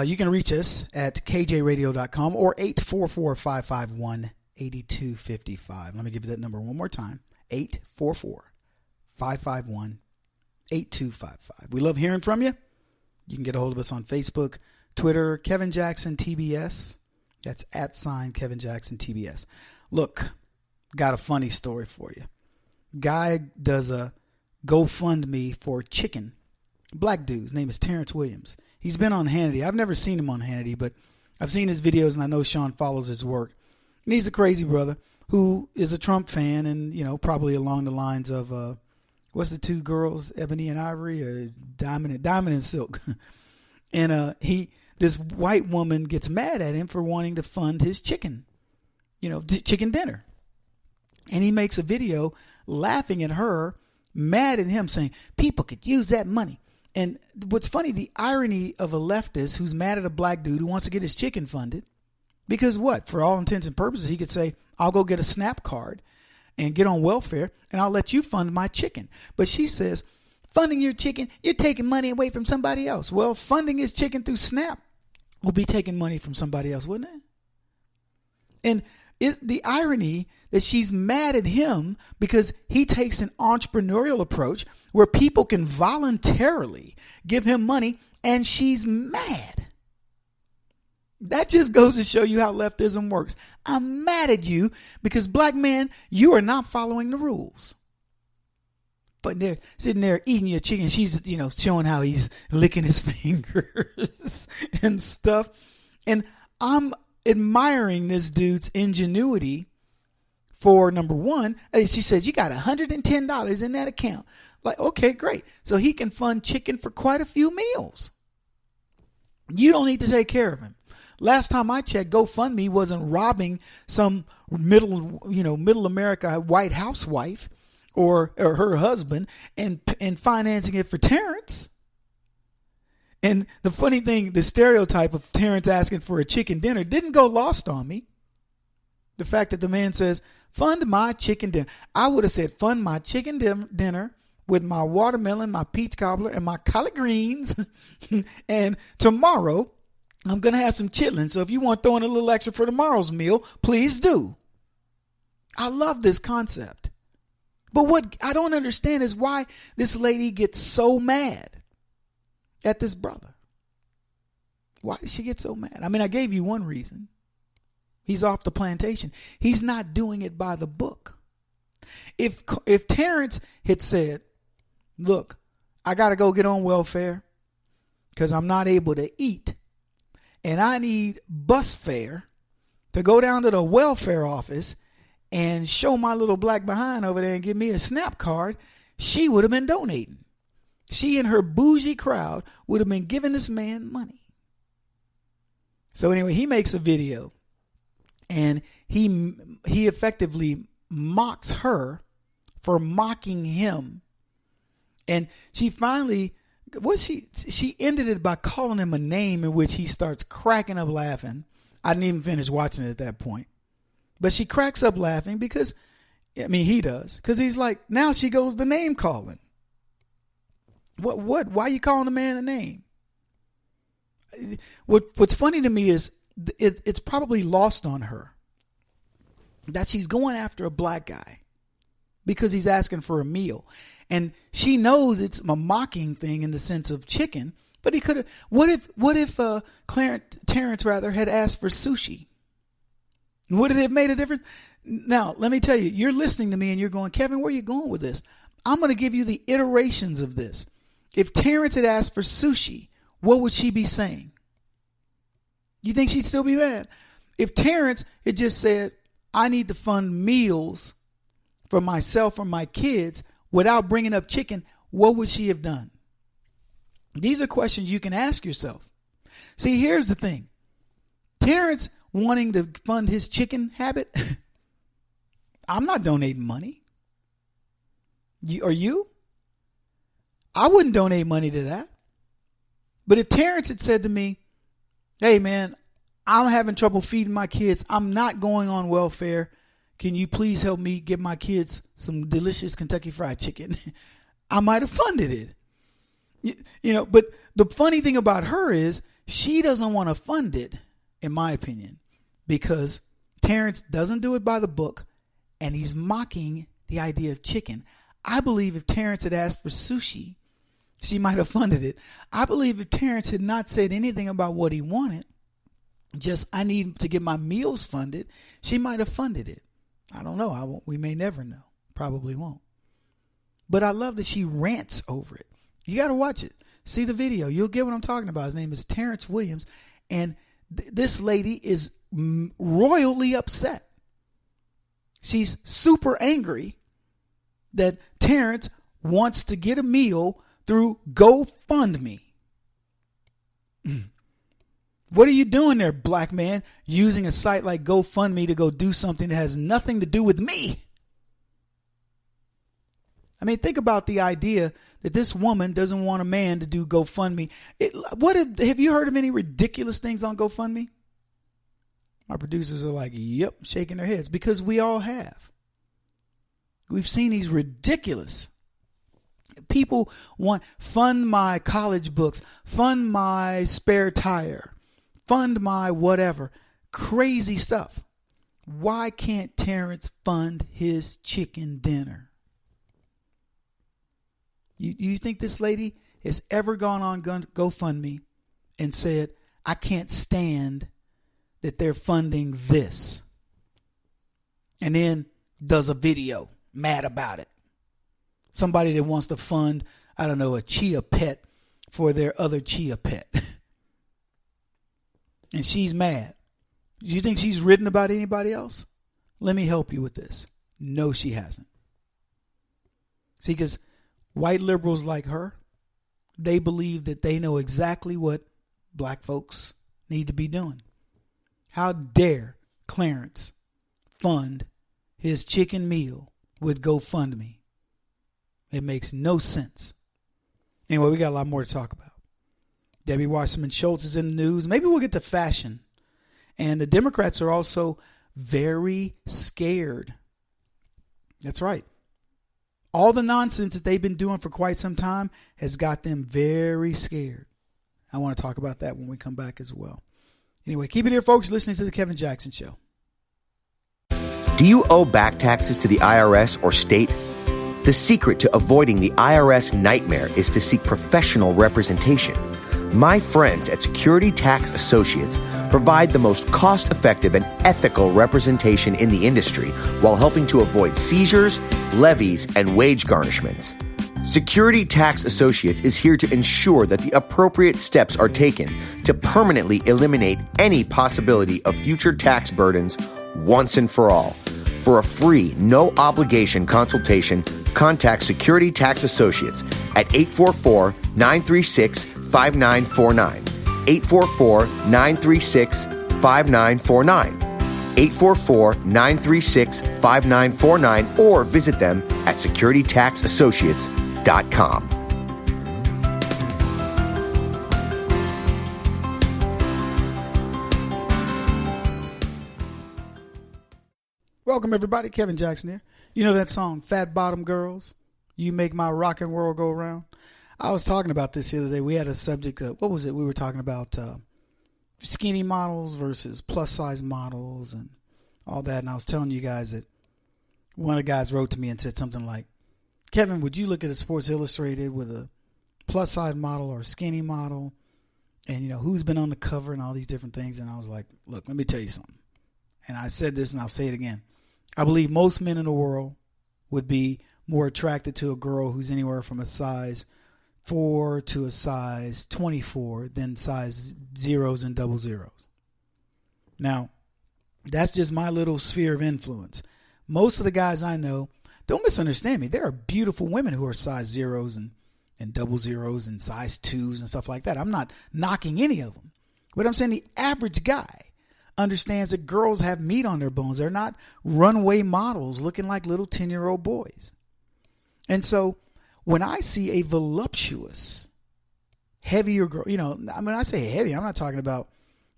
You can reach us at kjradio.com or 844-551-8255. Let me give you that number one more time. 844-551-8255. We love hearing from you. You can get a hold of us on Facebook, Twitter, Kevin Jackson TBS. That's @ Kevin Jackson TBS. Look, got a funny story for you. Guy does a GoFundMe for chicken. Black dude. His name is Terrence Williams. He's been on Hannity. I've never seen him on Hannity, but I've seen his videos and I know Sean follows his work. And he's a crazy brother who is a Trump fan, and probably along the lines of what's the two girls, Ebony and Ivory, Diamond and Silk. And this white woman gets mad at him for wanting to fund his chicken dinner. And he makes a video laughing at her, mad at him, saying people could use that money. And what's funny, the irony of a leftist who's mad at a black dude who wants to get his chicken funded, because what? For all intents and purposes, he could say, I'll go get a SNAP card and get on welfare, and I'll let you fund my chicken. But she says, funding your chicken, you're taking money away from somebody else. Well, funding his chicken through SNAP will be taking money from somebody else, wouldn't it? And it's the irony that she's mad at him because he takes an entrepreneurial approach where people can voluntarily give him money, and she's mad. That just goes to show you how leftism works. I'm mad at you because, black man, you are not following the rules. But they're sitting there eating your chicken. She's, showing how he's licking his fingers and stuff. And I'm admiring this dude's ingenuity for, number one, she says, you got $110 in that account. Like, okay, great. So he can fund chicken for quite a few meals. You don't need to take care of him. Last time I checked, GoFundMe wasn't robbing some middle America white housewife or her husband and financing it for Terrence. And the funny thing, the stereotype of Terrence asking for a chicken dinner didn't go lost on me. The fact that the man says, fund my chicken dinner. I would have said, fund my chicken dinner with my watermelon, my peach cobbler, and my collard greens. And tomorrow, I'm going to have some chitlins. So if you want to throw in a little extra for tomorrow's meal, please do. I love this concept. But what I don't understand is why this lady gets so mad at this brother. Why did she get so mad? I mean, I gave you one reason. He's off the plantation. He's not doing it by the book. If Terrence had said, look, I got to go get on welfare because I'm not able to eat, and I need bus fare to go down to the welfare office and show my little black behind over there and give me a SNAP card, she would have been donating. She and her bougie crowd would have been giving this man money. So anyway, he makes a video, and he effectively mocks her for mocking him. And she finally, she ended it by calling him a name in which he starts cracking up laughing. I didn't even finish watching it at that point. But she cracks up laughing because, he does. Because he's like, now she goes the name calling. What? Why are you calling a man a name? What's funny to me is it's probably lost on her that she's going after a black guy because he's asking for a meal. And she knows it's a mocking thing in the sense of chicken, but he could have. What if Terrence had asked for sushi? Would it have made a difference? Now, let me tell you, you're listening to me and you're going, Kevin, where are you going with this? I'm going to give you the iterations of this. If Terrence had asked for sushi, what would she be saying? You think she'd still be mad? If Terrence had just said, I need to fund meals for myself or my kids without bringing up chicken, what would she have done? These are questions you can ask yourself. See, here's the thing. Terrence wanting to fund his chicken habit, I'm not donating money. Are you? I wouldn't donate money to that. But if Terrence had said to me, hey man, I'm having trouble feeding my kids. I'm not going on welfare. Can you please help me get my kids some delicious Kentucky Fried Chicken? I might have funded it. But the funny thing about her is she doesn't want to fund it, in my opinion, because Terrence doesn't do it by the book and he's mocking the idea of chicken. I believe if Terrence had asked for sushi, she might have funded it. I believe if Terrence had not said anything about what he wanted, just I need to get my meals funded, she might have funded it. I don't know. We may never know. Probably won't. But I love that she rants over it. You got to watch it. See the video. You'll get what I'm talking about. His name is Terrence Williams. And this lady is royally upset She's super angry that Terrence wants to get a meal through GoFundMe. What are you doing there, black man, using a site like GoFundMe to go do something that has nothing to do with me? I mean, think about the idea that this woman doesn't want a man to do GoFundMe. Have you heard of any ridiculous things on GoFundMe? My producers are like, yep, shaking their heads, because we all have. We've seen these ridiculous. People want fund my college books, fund my spare tire, fund my whatever. Crazy stuff. Why can't Terrence fund his chicken dinner? You think this lady has ever gone on GoFundMe and said, I can't stand that they're funding this, and then does a video mad about it? Somebody that wants to fund, I don't know, a chia pet for their other chia pet. And she's mad. Do you think she's written about anybody else? Let me help you with this. No, she hasn't. See, because white liberals like her, they believe that they know exactly what black folks need to be doing. How dare Clarence fund his chicken meal with GoFundMe? It makes no sense. Anyway, we got a lot more to talk about. Debbie Wasserman Schultz is in the news. Maybe we'll get to fashion. And the Democrats are also very scared. That's right. All the nonsense that they've been doing for quite some time has got them very scared. I want to talk about that when we come back as well. Anyway, keep it here, folks. You're listening to The Kevin Jackson Show. Do you owe back taxes to the IRS or state? The secret to avoiding the IRS nightmare is to seek professional representation. My friends at Security Tax Associates provide the most cost-effective and ethical representation in the industry while helping to avoid seizures, levies, and wage garnishments. Security Tax Associates is here to ensure that the appropriate steps are taken to permanently eliminate any possibility of future tax burdens once and for all. For a free, no-obligation consultation, contact Security Tax Associates at 844-936-5949, 844-936-5949, 844-936-5949, or visit them at securitytaxassociates.com. Welcome, everybody. Kevin Jackson here. You know that song, Fat Bottom Girls? You Make My Rockin' World Go Round? I was talking about this the other day. We had a subject of, what was it? We were talking about skinny models versus plus-size models and all that. And I was telling you guys that one of the guys wrote to me and said something like, Kevin, would you look at a Sports Illustrated with a plus-size model or a skinny model? And, you know, who's been on the cover and all these different things? And I was like, look, let me tell you something. And I said this and I'll say it again. I believe most men in the world would be more attracted to a girl who's anywhere from a size 4 to a size 24 than size zeros and double zeros. Now, that's just my little sphere of influence. Most of the guys I know, don't misunderstand me, there are beautiful women who are size zeros and double zeros and size 2s and stuff like that. I'm not knocking any of them. But I'm saying the average guy understands that girls have meat on their bones. They're not runway models looking like little 10-year-old boys. And so when I see a voluptuous, heavier girl, you know, I mean, I say heavy, I'm not talking about,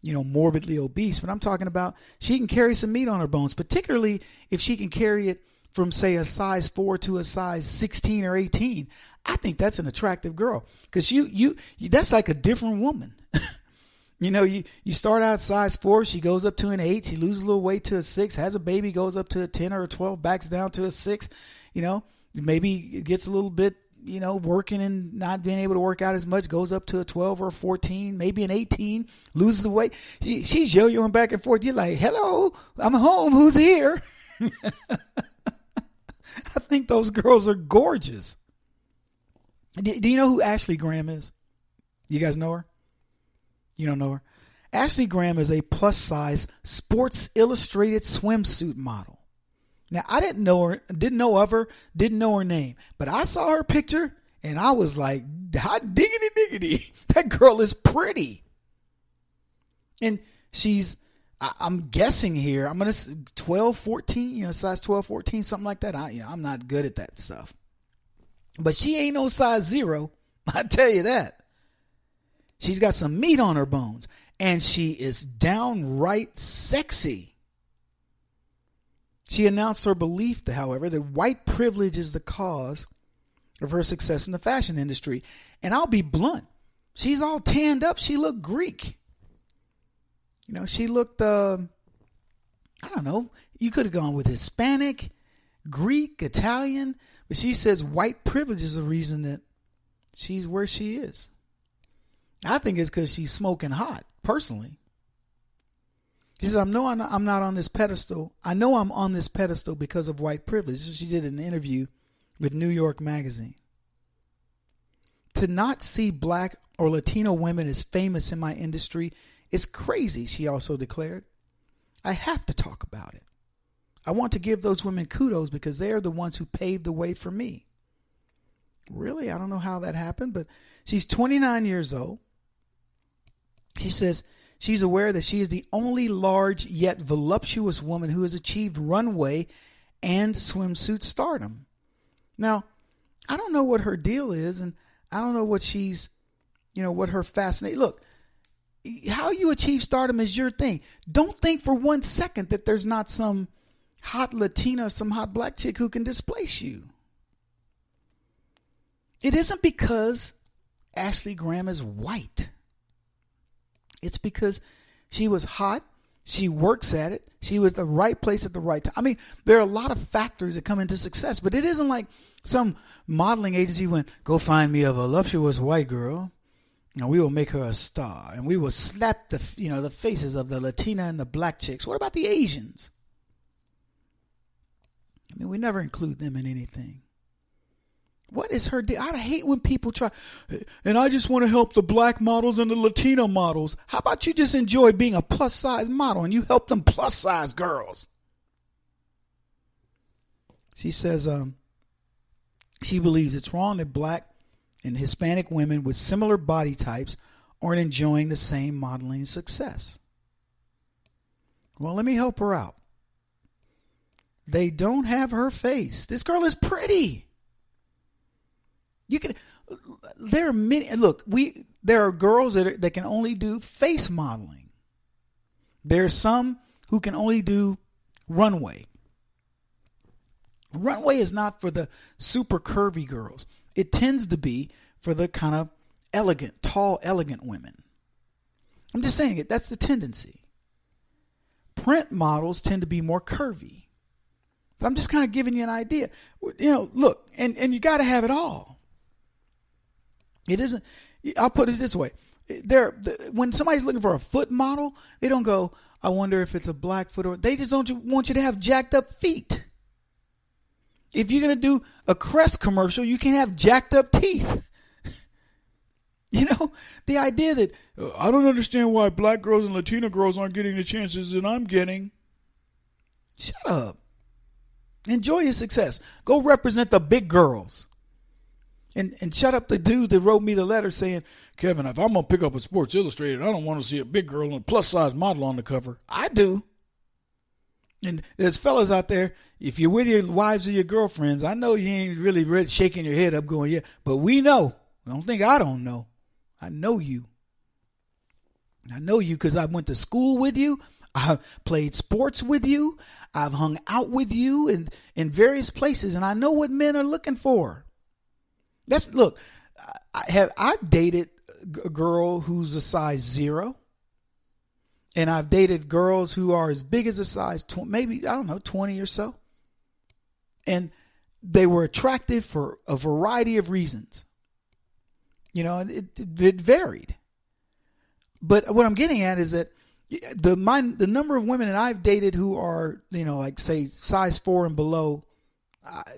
you know, morbidly obese, but I'm talking about she can carry some meat on her bones, particularly if she can carry it from, say, a size 4 to a size 16 or 18. I think that's an attractive girl because you that's like a different woman. You know, you start out size 4, she goes up to an 8, she loses a little weight to a 6, has a baby, goes up to a 10 or a 12, backs down to a 6, you know, maybe gets a little bit, you know, working and not being able to work out as much, goes up to a 12 or a 14, maybe an 18, loses the weight. She's yo-yoing back and forth. You're like, hello, I'm home, who's here? I think those girls are gorgeous. Do you know who Ashley Graham is? You guys know her? You don't know her? Ashley Graham is a plus-size Sports Illustrated swimsuit model. Now, I didn't know her, didn't know of her, didn't know her name, but I saw her picture and I was like, hot diggity diggity. That girl is pretty. And she's, I'm guessing here, I'm going to 12, 14, size 12, 14, something like that. I'm not good at that stuff. But she ain't no size 0. I tell you that. She's got some meat on her bones. And she is downright sexy. She announced her belief, however, that white privilege is the cause of her success in the fashion industry. And I'll be blunt. She's all tanned up. She looked Greek. She looked, I don't know. You could have gone with Hispanic, Greek, Italian. But she says white privilege is the reason that she's where she is. I think it's because she's smoking hot, personally. She says, I'm not on this pedestal. I know I'm on this pedestal because of white privilege. So she did an interview with New York Magazine. To not see black or Latino women as famous in my industry is crazy, she also declared. I have to talk about it. I want to give those women kudos because they are the ones who paved the way for me. Really? I don't know how that happened, but she's 29 years old. She says she's aware that she is the only large yet voluptuous woman who has achieved runway and swimsuit stardom. Now, I don't know what her deal is, and I don't know what she's, what her fascination. Look, how you achieve stardom is your thing. Don't think for 1 second that there's not some hot Latina, some hot black chick who can displace you. It isn't because Ashley Graham is white. It's because she was hot. She works at it. She was the right place at the right time. I mean, there are a lot of factors that come into success, but it isn't like some modeling agency went, go find me a voluptuous white girl, and we will make her a star, and we will slap the faces of the Latina and the black chicks. What about the Asians? I mean, we never include them in anything. What is her deal? I hate when people try, and I just want to help the black models and the Latino models. How about you just enjoy being a plus size model and you help them plus size girls? She says she believes it's wrong that black and Hispanic women with similar body types aren't enjoying the same modeling success. Well, let me help her out. They don't have her face. This girl is pretty. There are many. Look, there are girls that can only do face modeling. There are some who can only do runway. Runway is not for the super curvy girls. It tends to be for the kind of elegant, tall, elegant women. I'm just saying it. That's the tendency. Print models tend to be more curvy. So I'm just kind of giving you an idea. Look, and you got to have it all. It isn't. I'll put it this way: when somebody's looking for a foot model, they don't go, "I wonder if it's a black foot," or they just don't want you to have jacked up feet. If you're gonna do a Crest commercial, you can't have jacked up teeth. The idea that I don't understand why black girls and Latina girls aren't getting the chances that I'm getting. Shut up. Enjoy your success. Go represent the big girls. And shut up the dude that wrote me the letter saying, Kevin, if I'm going to pick up a Sports Illustrated, I don't want to see a big girl and a plus-size model on the cover. I do. And there's fellas out there, if you're with your wives or your girlfriends, I know you ain't really shaking your head up going, yeah, but we know. Don't think I don't know. I know you. I know you because I went to school with you. I played sports with you. I've hung out with you in various places, and I know what men are looking for. Look, I've dated a girl who's a size 0, and I've dated girls who are as big as a size 20 or so, and they were attractive for a variety of reasons. It varied. But what I'm getting at is that the number of women that I've dated who are like say size 4 and below,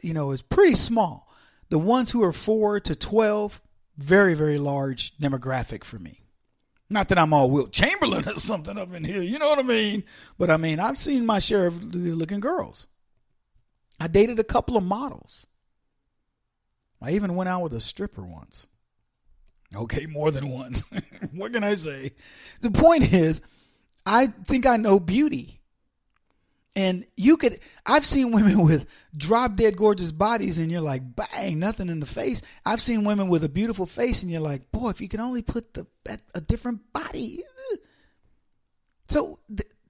is pretty small. The ones who are 4 to 12, very, very large demographic for me. Not that I'm all Wilt Chamberlain or something up in here, you know what I mean? But I mean, I've seen my share of good-looking girls. I dated a couple of models. I even went out with a stripper once. Okay, more than once. What can I say? The point is, I think I know beauty. And I've seen women with drop dead gorgeous bodies and you're like, bang, nothing in the face. I've seen women with a beautiful face and you're like, boy, if you can only put a different body. So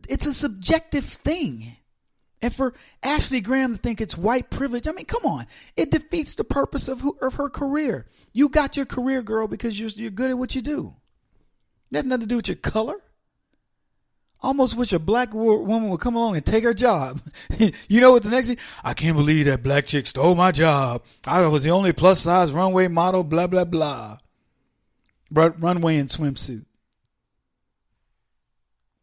it's a subjective thing. And for Ashley Graham to think it's white privilege, I mean, come on. It defeats the purpose of her career. You got your career, girl, because you're good at what you do. It has nothing to do with your color. Almost wish a black woman would come along and take her job. You know what the next thing? I can't believe that black chick stole my job. I was the only plus size runway model, blah, blah, blah. Runway and swimsuit.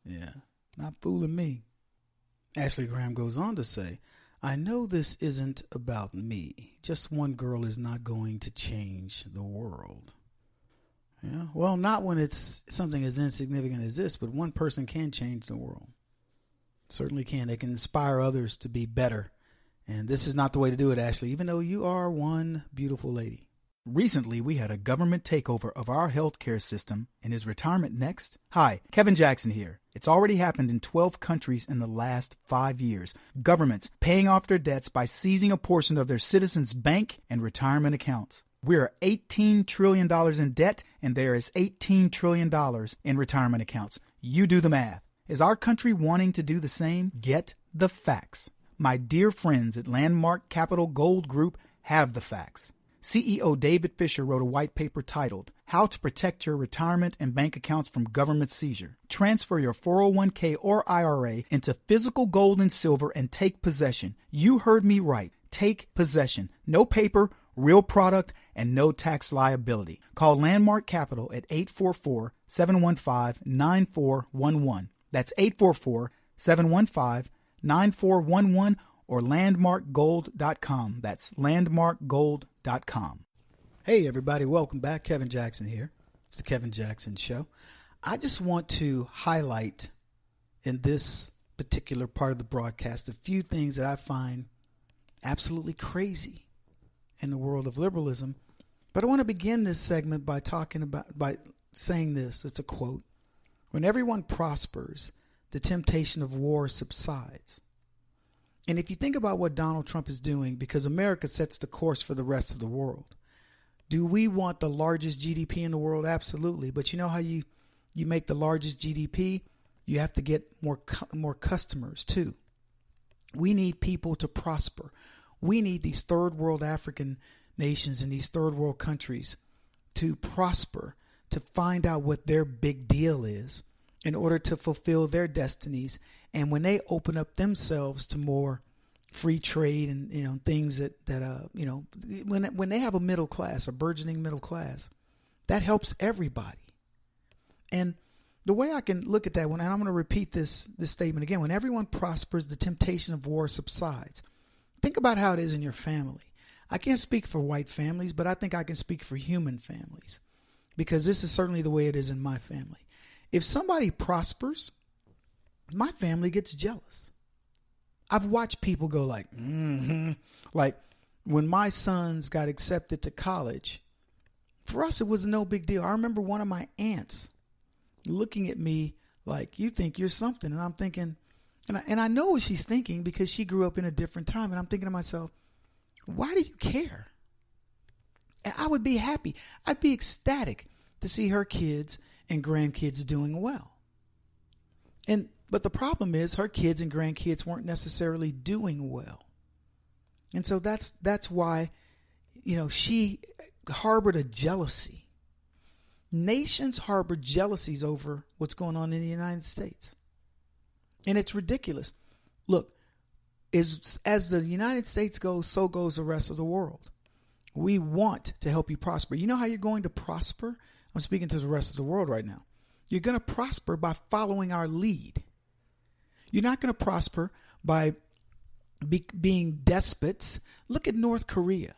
Yeah, not fooling me. Ashley Graham goes on to say, I know this isn't about me. Just one girl is not going to change the world. Yeah, well, not when it's something as insignificant as this, but one person can change the world. Certainly can. They can inspire others to be better. And this is not the way to do it, Ashley, even though you are one beautiful lady. Recently, we had a government takeover of our healthcare system, and is retirement next? Hi, Kevin Jackson here. It's already happened in 12 countries in the last 5 years. Governments paying off their debts by seizing a portion of their citizens' bank and retirement accounts. We're $18 trillion in debt, and there is $18 trillion in retirement accounts. You do the math. Is our country wanting to do the same? Get the facts. My dear friends at Landmark Capital Gold Group have the facts. CEO David Fisher wrote a white paper titled, How to Protect Your Retirement and Bank Accounts from Government Seizure. Transfer your 401k or IRA into physical gold and silver and take possession. You heard me right. Take possession. No paper, real product, and no tax liability. Call Landmark Capital at 844-715-9411. That's 844-715-9411 or landmarkgold.com. That's landmarkgold.com. Hey, everybody. Welcome back. Kevin Jackson here. It's the Kevin Jackson Show. I just want to highlight in this particular part of the broadcast a few things that I find absolutely crazy in the world of liberalism. But I want to begin this segment by saying this. It's a quote. When everyone prospers, the temptation of war subsides. And if you think about what Donald Trump is doing, because America sets the course for the rest of the world, do we want the largest GDP in the world? Absolutely. But you know how you make the largest GDP? You have to get more customers too. We need people to prosper. We need these third world African nations and these third world countries to prosper, to find out what their big deal is in order to fulfill their destinies. And when they open up themselves to more free trade and things that when they have a middle class, a burgeoning middle class, that helps everybody. And the way I can look at that one, and I'm going to repeat this statement again, when everyone prospers, the temptation of war subsides. Think about how it is in your family. I can't speak for white families, but I think I can speak for human families, because this is certainly the way it is in my family. If somebody prospers, my family gets jealous. I've watched people go like, like when my sons got accepted to college, for us, it was no big deal. I remember one of my aunts looking at me like, you think you're something. And I'm thinking, and I know what she's thinking because she grew up in a different time. And I'm thinking to myself, why do you care? And I would be happy. I'd be ecstatic to see her kids and grandkids doing well. But the problem is her kids and grandkids weren't necessarily doing well. And so that's why, she harbored a jealousy. Nations harbor jealousies over what's going on in the United States. And it's ridiculous. Look, as the United States goes, so goes the rest of the world. We want to help you prosper. You know how you're going to prosper? I'm speaking to the rest of the world right now. You're going to prosper by following our lead. You're not going to prosper by being despots. Look at North Korea,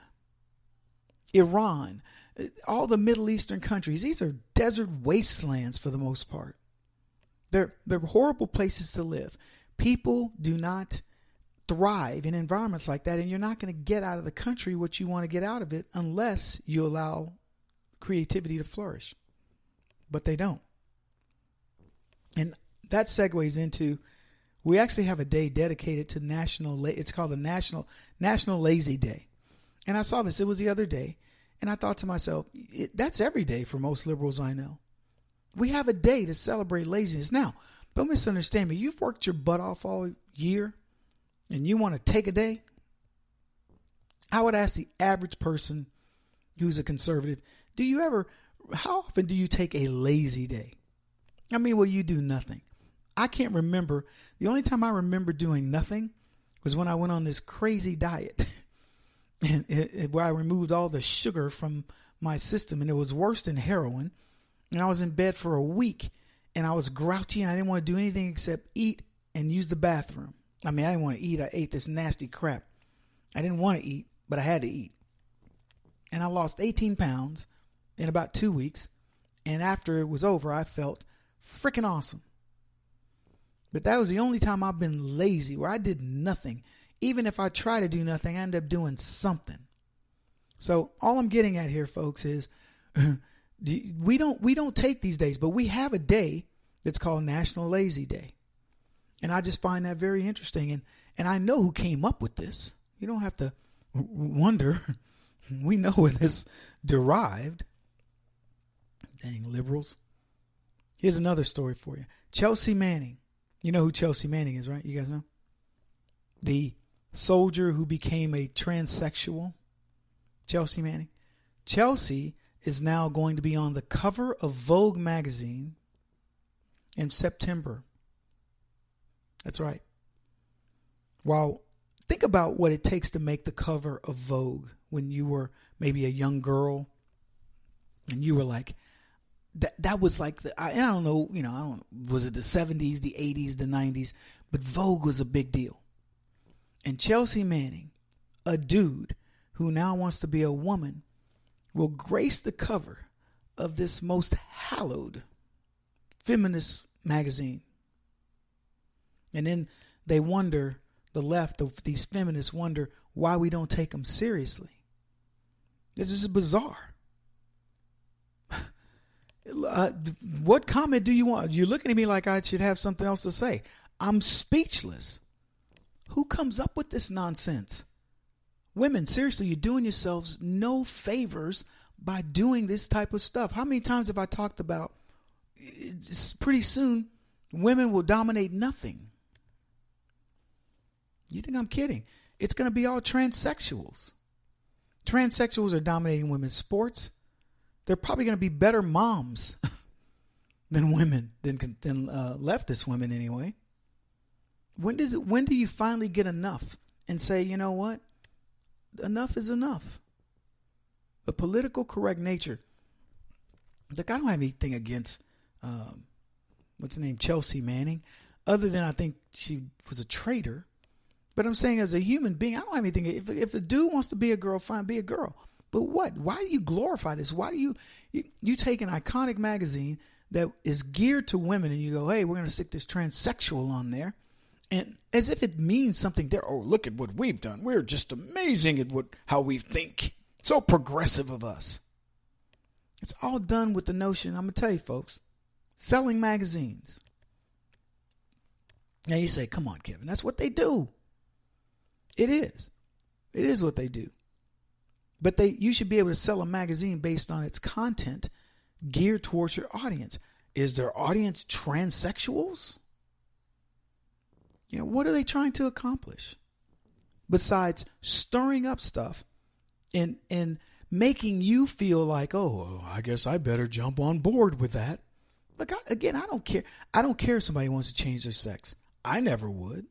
Iran, all the Middle Eastern countries. These are desert wastelands for the most part. They're horrible places to live. People do not thrive in environments like that, and you're not going to get out of the country what you want to get out of it unless you allow creativity to flourish. But they don't. And that segues into, we actually have a day dedicated to it's called the National Lazy Day. And I saw this, it was the other day, and I thought to myself, that's every day for most liberals I know. We have a day to celebrate laziness. Now, don't misunderstand me. You've worked your butt off all year and you want to take a day? I would ask the average person who's a conservative, how often do you take a lazy day? I mean, well, you do nothing. I can't remember. The only time I remember doing nothing was when I went on this crazy diet and where I removed all the sugar from my system, and it was worse than heroin. And I was in bed for a week, and I was grouchy, and I didn't want to do anything except eat and use the bathroom. I mean, I didn't want to eat. I ate this nasty crap. I didn't want to eat, but I had to eat. And I lost 18 pounds in about 2 weeks. And after it was over, I felt freaking awesome. But that was the only time I've been lazy, where I did nothing. Even if I try to do nothing, I end up doing something. So all I'm getting at here, folks, is we don't take these days, but we have a day that's called National Lazy Day. And I just find that very interesting. And I know who came up with this. You don't have to wonder. We know where this derived. Dang liberals. Here's another story for you. Chelsea Manning. You know who Chelsea Manning is, right? You guys know? The soldier who became a transsexual. Chelsea Manning. Chelsea is now going to be on the cover of Vogue magazine in September. That's right. Well, think about what it takes to make the cover of Vogue when you were maybe a young girl and you were like, that was like, I don't know, was it the 70s, the 80s, the 90s, but Vogue was a big deal. And Chelsea Manning, a dude who now wants to be a woman, will grace the cover of this most hallowed feminist magazine. And then they wonder, the left of these feminists wonder why we don't take them seriously. This is bizarre. What comment do you want? You're looking at me like I should have something else to say. I'm speechless. Who comes up with this nonsense? Women, seriously, you're doing yourselves no favors by doing this type of stuff. How many times have I talked about pretty soon women will dominate nothing? You think I'm kidding? It's going to be all transsexuals. Transsexuals are dominating women's sports. They're probably going to be better moms than women, than leftist women anyway. When do you finally get enough and say, you know what? Enough is enough. The political correct nature. Look, I don't have anything against, what's her name, Chelsea Manning, other than I think she was a traitor. But I'm saying as a human being, I don't have anything. If a dude wants to be a girl, fine, be a girl. But what? Why do you glorify this? Why do you take an iconic magazine that is geared to women and you go, hey, we're going to stick this transsexual on there, and as if it means something there. Oh, look at what we've done. We're just amazing at how we think. So progressive of us. It's all done with the notion, I'm going to tell you folks, selling magazines. Now you say, come on, Kevin, that's what they do. It is. It is what they do. But you should be able to sell a magazine based on its content geared towards your audience. Is their audience transsexuals? What are they trying to accomplish? Besides stirring up stuff and making you feel like, oh, I guess I better jump on board with that. Look, I don't care. I don't care if somebody wants to change their sex. I never would.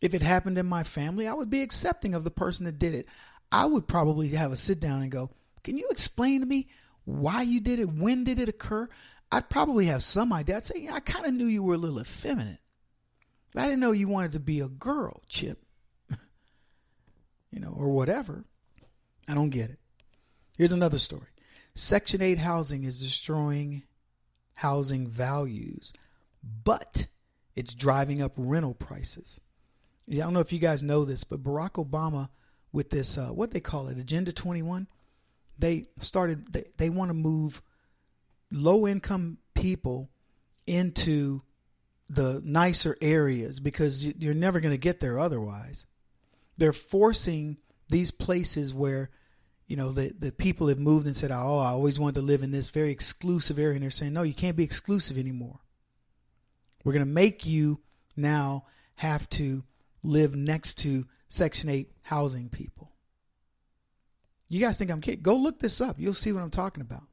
If it happened in my family, I would be accepting of the person that did it. I would probably have a sit down and go, can you explain to me why you did it? When did it occur? I'd probably have some idea. I'd say, I kind of knew you were a little effeminate. But I didn't know you wanted to be a girl, Chip. Or whatever. I don't get it. Here's another story. Section 8 housing is destroying housing values, but it's driving up rental prices. I don't know if you guys know this, but Barack Obama with this, what they call it, Agenda 21, they want to move low-income people into the nicer areas because you're never going to get there otherwise. They're forcing these places where, the people have moved and said, oh, I always wanted to live in this very exclusive area. And they're saying, no, you can't be exclusive anymore. We're going to make you now have to live next to Section 8 housing people. You guys think I'm kidding? Go look this up. You'll see what I'm talking about.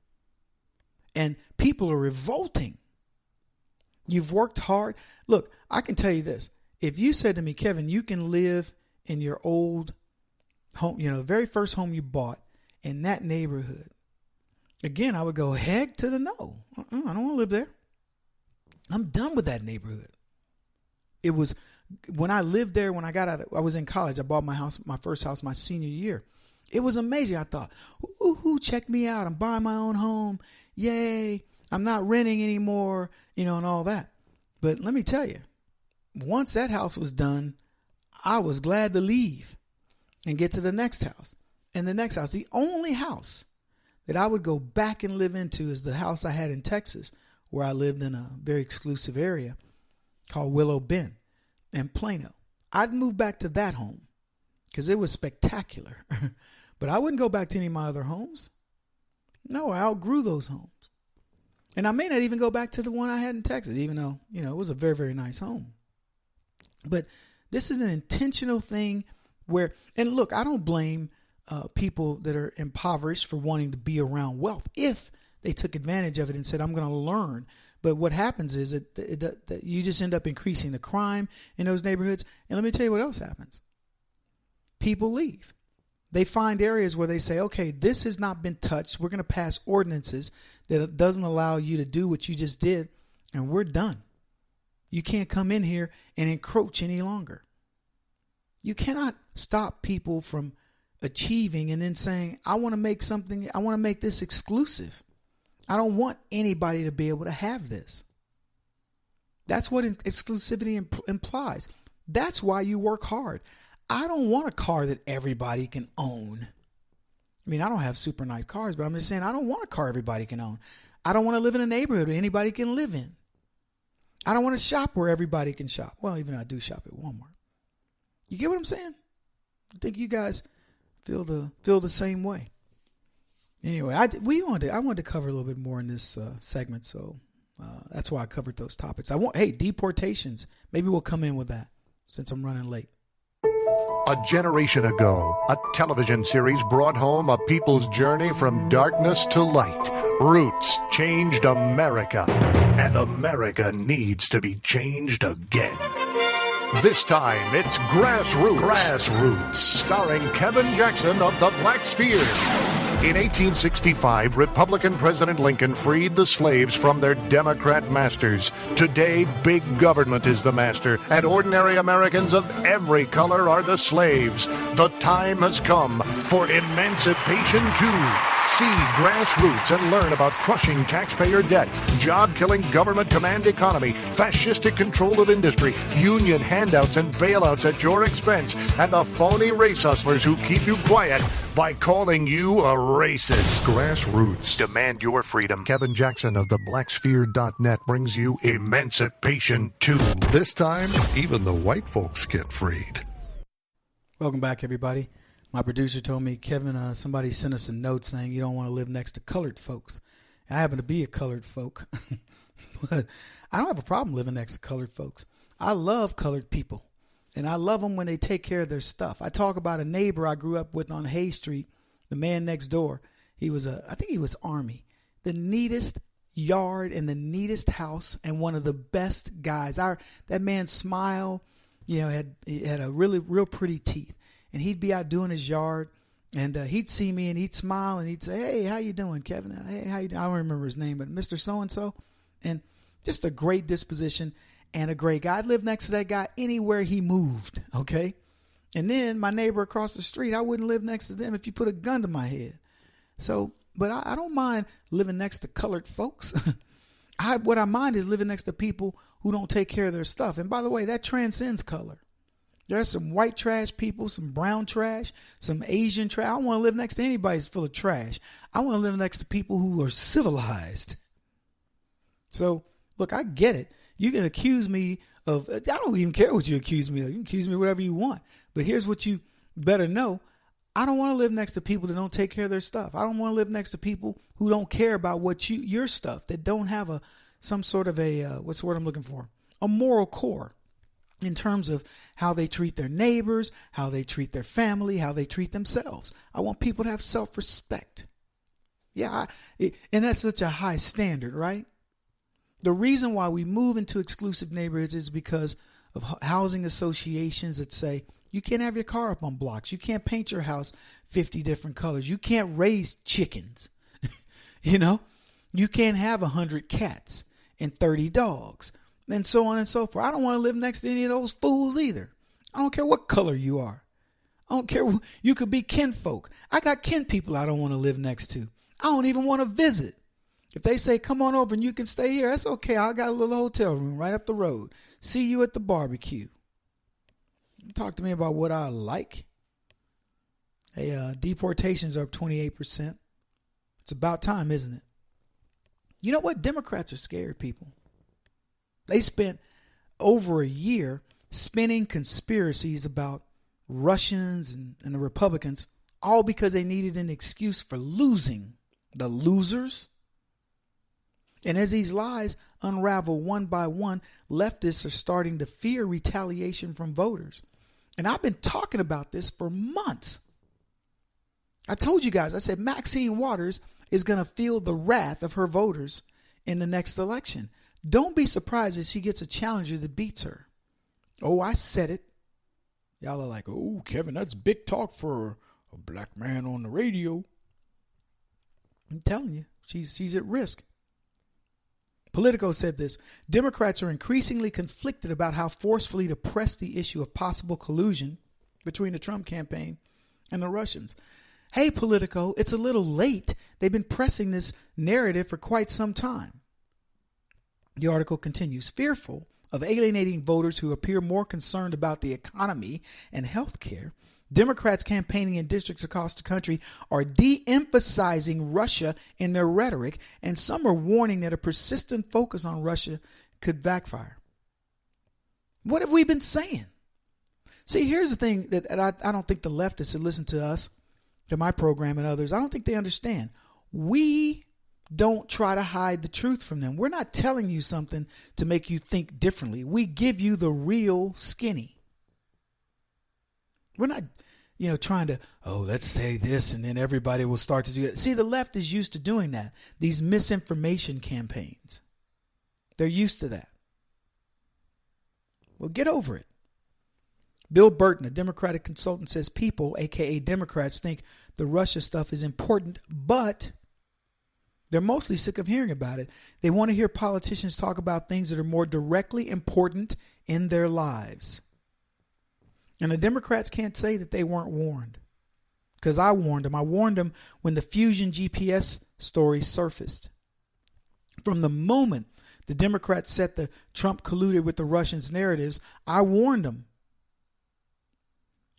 And people are revolting. You've worked hard. Look, I can tell you this. If you said to me, Kevin, you can live in your old home, the very first home you bought in that neighborhood, again, I would go, heck to the no. I don't want to live there. I'm done with that neighborhood. It was when I lived there, when I got out, I was in college. I bought my first house, my senior year. It was amazing. I thought, ooh, check me out. I'm buying my own home. Yay. I'm not renting anymore, and all that. But let me tell you, once that house was done, I was glad to leave and get to the next house. And the next house, the only house that I would go back and live into is the house I had in Texas, where I lived in a very exclusive area called Willow Bend in Plano. I'd move back to that home because it was spectacular. But I wouldn't go back to any of my other homes. No, I outgrew those homes. And I may not even go back to the one I had in Texas, even though, it was a very, very nice home. But this is an intentional thing where, and look, I don't blame people that are impoverished for wanting to be around wealth if they took advantage of it and said, I'm going to learn. But what happens is that you just end up increasing the crime in those neighborhoods. And let me tell you what else happens. People leave. They find areas where they say, okay, this has not been touched. We're going to pass ordinances that doesn't allow you to do what you just did, and we're done. You can't come in here and encroach any longer. You cannot stop people from achieving and then saying, I want to make this exclusive. I don't want anybody to be able to have this. That's what exclusivity implies. That's why you work hard. I don't want a car that everybody can own. I mean, I don't have super nice cars, but I'm just saying I don't want a car everybody can own. I don't want to live in a neighborhood where anybody can live in. I don't want to shop where everybody can shop. Well, even though I do shop at Walmart. You get what I'm saying? I think you guys feel the same way. Anyway, I wanted to cover a little bit more in this segment, so that's why I covered those topics. Deportations. Maybe we'll come in with that since I'm running late. A generation ago, a television series brought home a people's journey from darkness to light. Roots changed America, and America needs to be changed again. This time, it's Grassroots, starring Kevin Jackson of the Black Sphere. In 1865, Republican President Lincoln freed the slaves from their Democrat masters. Today, big government is the master, and ordinary Americans of every color are the slaves. The time has come for Emancipation 2. See Grassroots and learn about crushing taxpayer debt, job-killing government command economy, fascistic control of industry, union handouts and bailouts at your expense, and the phony race hustlers who keep you quiet by calling you a racist. Grassroots. Demand your freedom. Kevin Jackson of theblacksphere.net brings you Emancipation 2. This time, even the white folks get freed. Welcome back, everybody. My producer told me, Kevin, somebody sent us a note saying you don't want to live next to colored folks. I happen to be a colored folk, but I don't have a problem living next to colored folks. I love colored people, and I love them when they take care of their stuff. I talk about a neighbor I grew up with on Hay Street, the man next door. He was I think he was Army. The neatest yard and the neatest house and one of the best guys. That man's smile, had a real pretty teeth. And he'd be out doing his yard, and he'd see me, and he'd smile, and he'd say, hey, how you doing, Kevin? Hey, how you doing? I don't remember his name, but Mr. So-and-so. And just a great disposition and a great guy. I'd live next to that guy anywhere he moved, okay? And then my neighbor across the street, I wouldn't live next to them if you put a gun to my head. So, but I don't mind living next to colored folks. What I mind is living next to people who don't take care of their stuff. And by the way, that transcends color. There's some white trash people, some brown trash, some Asian trash. I don't want to live next to anybody who's full of trash. I want to live next to people who are civilized. So, look, I get it. You can accuse me of, I don't even care what you accuse me of. You can accuse me of whatever you want. But here's what you better know. I don't want to live next to people that don't take care of their stuff. I don't want to live next to people who don't care about what your stuff, that don't have some sort of what's the word I'm looking for? A moral core in terms of how they treat their neighbors, how they treat their family, how they treat themselves. I want people to have self-respect. Yeah, and that's such a high standard, right? The reason why we move into exclusive neighborhoods is because of housing associations that say, you can't have your car up on blocks. You can't paint your house 50 different colors. You can't raise chickens. You can't have 100 cats and 30 dogs and so on and so forth. I don't want to live next to any of those fools either. I don't care what color you are. I don't care. You could be kinfolk. I got kin people I don't want to live next to. I don't even want to visit. If they say, come on over and you can stay here, that's okay. I got a little hotel room right up the road. See you at the barbecue. Talk to me about what I like. Hey, deportations are up 28%. It's about time, isn't it? You know what? Democrats are scared people. They spent over a year spinning conspiracies about Russians and the Republicans, all because they needed an excuse for losing. The losers. And as these lies unravel one by one, leftists are starting to fear retaliation from voters. And I've been talking about this for months. I told you guys, I said Maxine Waters is going to feel the wrath of her voters in the next election. Don't be surprised if she gets a challenger that beats her. Oh, I said it. Y'all are like, oh, Kevin, that's big talk for a black man on the radio. I'm telling you, she's at risk. Politico said this: Democrats are increasingly conflicted about how forcefully to press the issue of possible collusion between the Trump campaign and the Russians. Hey, Politico, it's a little late. They've been pressing this narrative for quite some time. The article continues, fearful of alienating voters who appear more concerned about the economy and health care, Democrats campaigning in districts across the country are de-emphasizing Russia in their rhetoric, and some are warning that a persistent focus on Russia could backfire. What have we been saying? See, here's the thing that I don't think the leftists that listen to us, to my program and others, I don't think they understand. We don't try to hide the truth from them. We're not telling you something to make you think differently. We give you the real skinny. We're not, trying to, let's say this and then everybody will start to do it. See, the left is used to doing that. These misinformation campaigns. They're used to that. Well, get over it. Bill Burton, a Democratic consultant, says people, aka Democrats, think the Russia stuff is important, but they're mostly sick of hearing about it. They want to hear politicians talk about things that are more directly important in their lives. And the Democrats can't say that they weren't warned, because I warned them. I warned them when the Fusion GPS story surfaced. From the moment the Democrats set the Trump colluded with the Russians narratives, I warned them.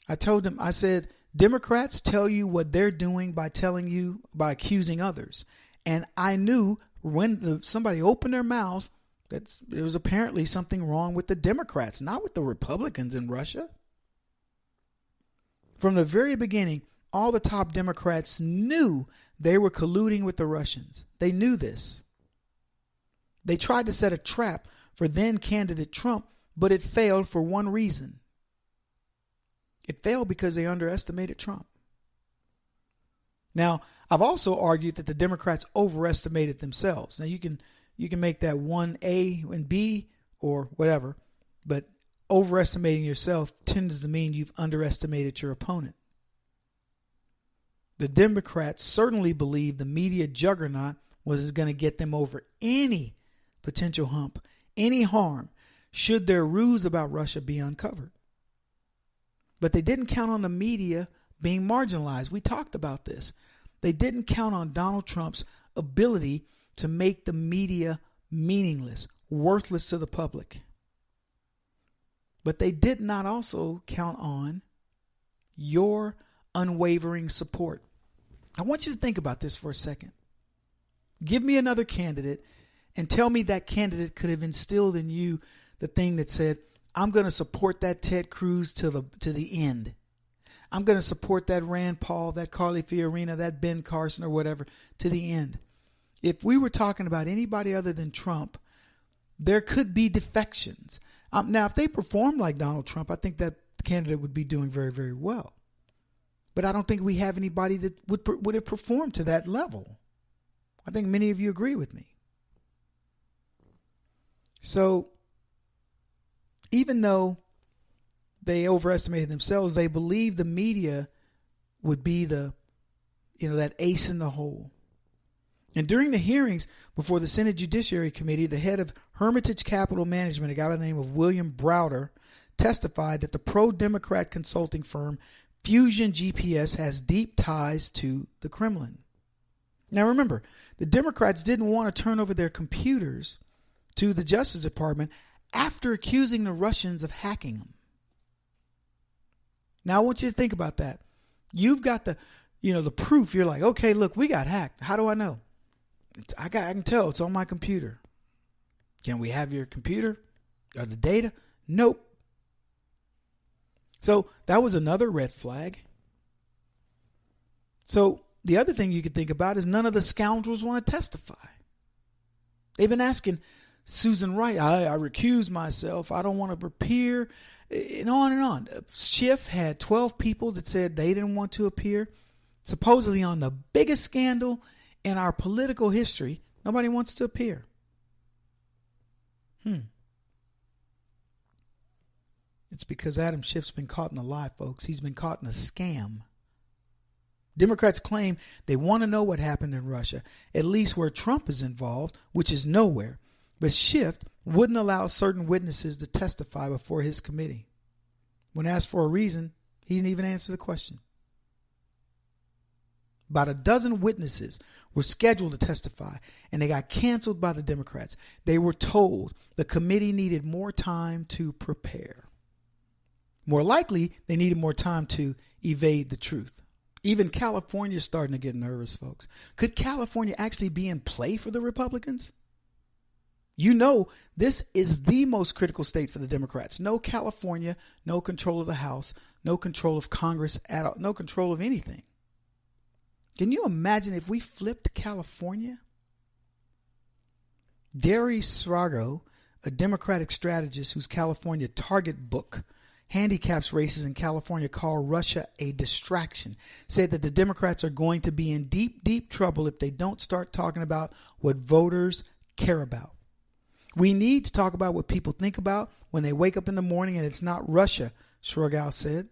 I told them, I said, Democrats tell you what they're doing by accusing others. And I knew when somebody opened their mouths that there was apparently something wrong with the Democrats, not with the Republicans in Russia. From the very beginning, all the top Democrats knew they were colluding with the Russians. They knew this. They tried to set a trap for then candidate Trump, but it failed for one reason. It failed because they underestimated Trump. Now, I've also argued that the Democrats overestimated themselves. Now, you can make that 1A and B or whatever, but overestimating yourself tends to mean you've underestimated your opponent. The Democrats certainly believed the media juggernaut was going to get them over any potential hump, any harm, should their ruse about Russia be uncovered. But they didn't count on the media being marginalized. We talked about this. They didn't count on Donald Trump's ability to make the media meaningless, worthless to the public. But they did not also count on your unwavering support. I want you to think about this for a second. Give me another candidate and tell me that candidate could have instilled in you the thing that said, I'm going to support that Ted Cruz to the end. I'm going to support that Rand Paul, that Carly Fiorina, that Ben Carson or whatever to the end. If we were talking about anybody other than Trump, there could be defections. Now, if they performed like Donald Trump, I think that candidate would be doing very, very well. But I don't think we have anybody that would have performed to that level. I think many of you agree with me. So, even though they overestimated themselves, they believed the media would be that ace in the hole. And during the hearings before the Senate Judiciary Committee, the head of Hermitage Capital Management, a guy by the name of William Browder, testified that the pro-Democrat consulting firm Fusion GPS has deep ties to the Kremlin. Now remember, the Democrats didn't want to turn over their computers to the Justice Department after accusing the Russians of hacking them. Now I want you to think about that. You've got the proof. You're like, okay, look, we got hacked. How do I know? I can tell. It's on my computer. Can we have your computer or the data? Nope. So that was another red flag. So the other thing you could think about is none of the scoundrels want to testify. They've been asking Susan Wright, I recuse myself. I don't want to appear, and on and on. Schiff had 12 people that said they didn't want to appear. Supposedly on the biggest scandal in our political history, nobody wants to appear. It's because Adam Schiff's been caught in a lie, folks. He's been caught in a scam. Democrats claim they want to know what happened in Russia, at least where Trump is involved, which is nowhere. But Schiff wouldn't allow certain witnesses to testify before his committee. When asked for a reason, he didn't even answer the question. About a dozen witnesses were scheduled to testify, and they got canceled by the Democrats. They were told the committee needed more time to prepare. More likely, they needed more time to evade the truth. Even California is starting to get nervous, folks. Could California actually be in play for the Republicans? You know, this is the most critical state for the Democrats. No California, no control of the House, no control of Congress at all, no control of anything. Can you imagine if we flipped California? Derry Srago, a Democratic strategist whose California Target book handicaps races in California call Russia a distraction, said that the Democrats are going to be in deep, deep trouble if they don't start talking about what voters care about. We need to talk about what people think about when they wake up in the morning, and it's not Russia, Srago said.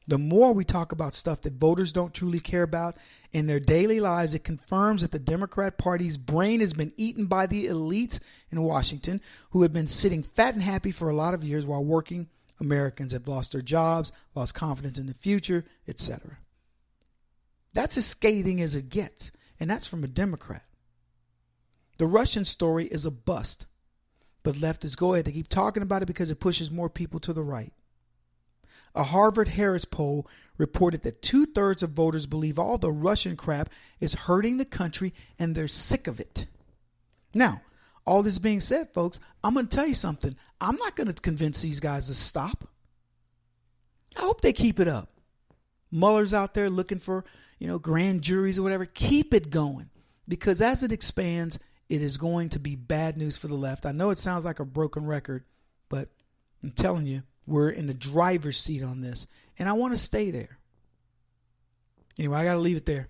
The more we talk about stuff that voters don't truly care about in their daily lives, it confirms that the Democrat Party's brain has been eaten by the elites in Washington, who have been sitting fat and happy for a lot of years while working Americans have lost their jobs, lost confidence in the future, etc. That's as scathing as it gets, and that's from a Democrat. The Russian story is a bust, but leftists go ahead. They keep talking about it because it pushes more people to the right. A Harvard-Harris poll reported that 2/3 of voters believe all the Russian crap is hurting the country, and they're sick of it. Now, all this being said, folks, I'm going to tell you something. I'm not going to convince these guys to stop. I hope they keep it up. Mueller's out there looking for, grand juries or whatever. Keep it going, because as it expands, it is going to be bad news for the left. I know it sounds like a broken record, but I'm telling you, we're in the driver's seat on this, and I want to stay there. Anyway, I got to leave it there.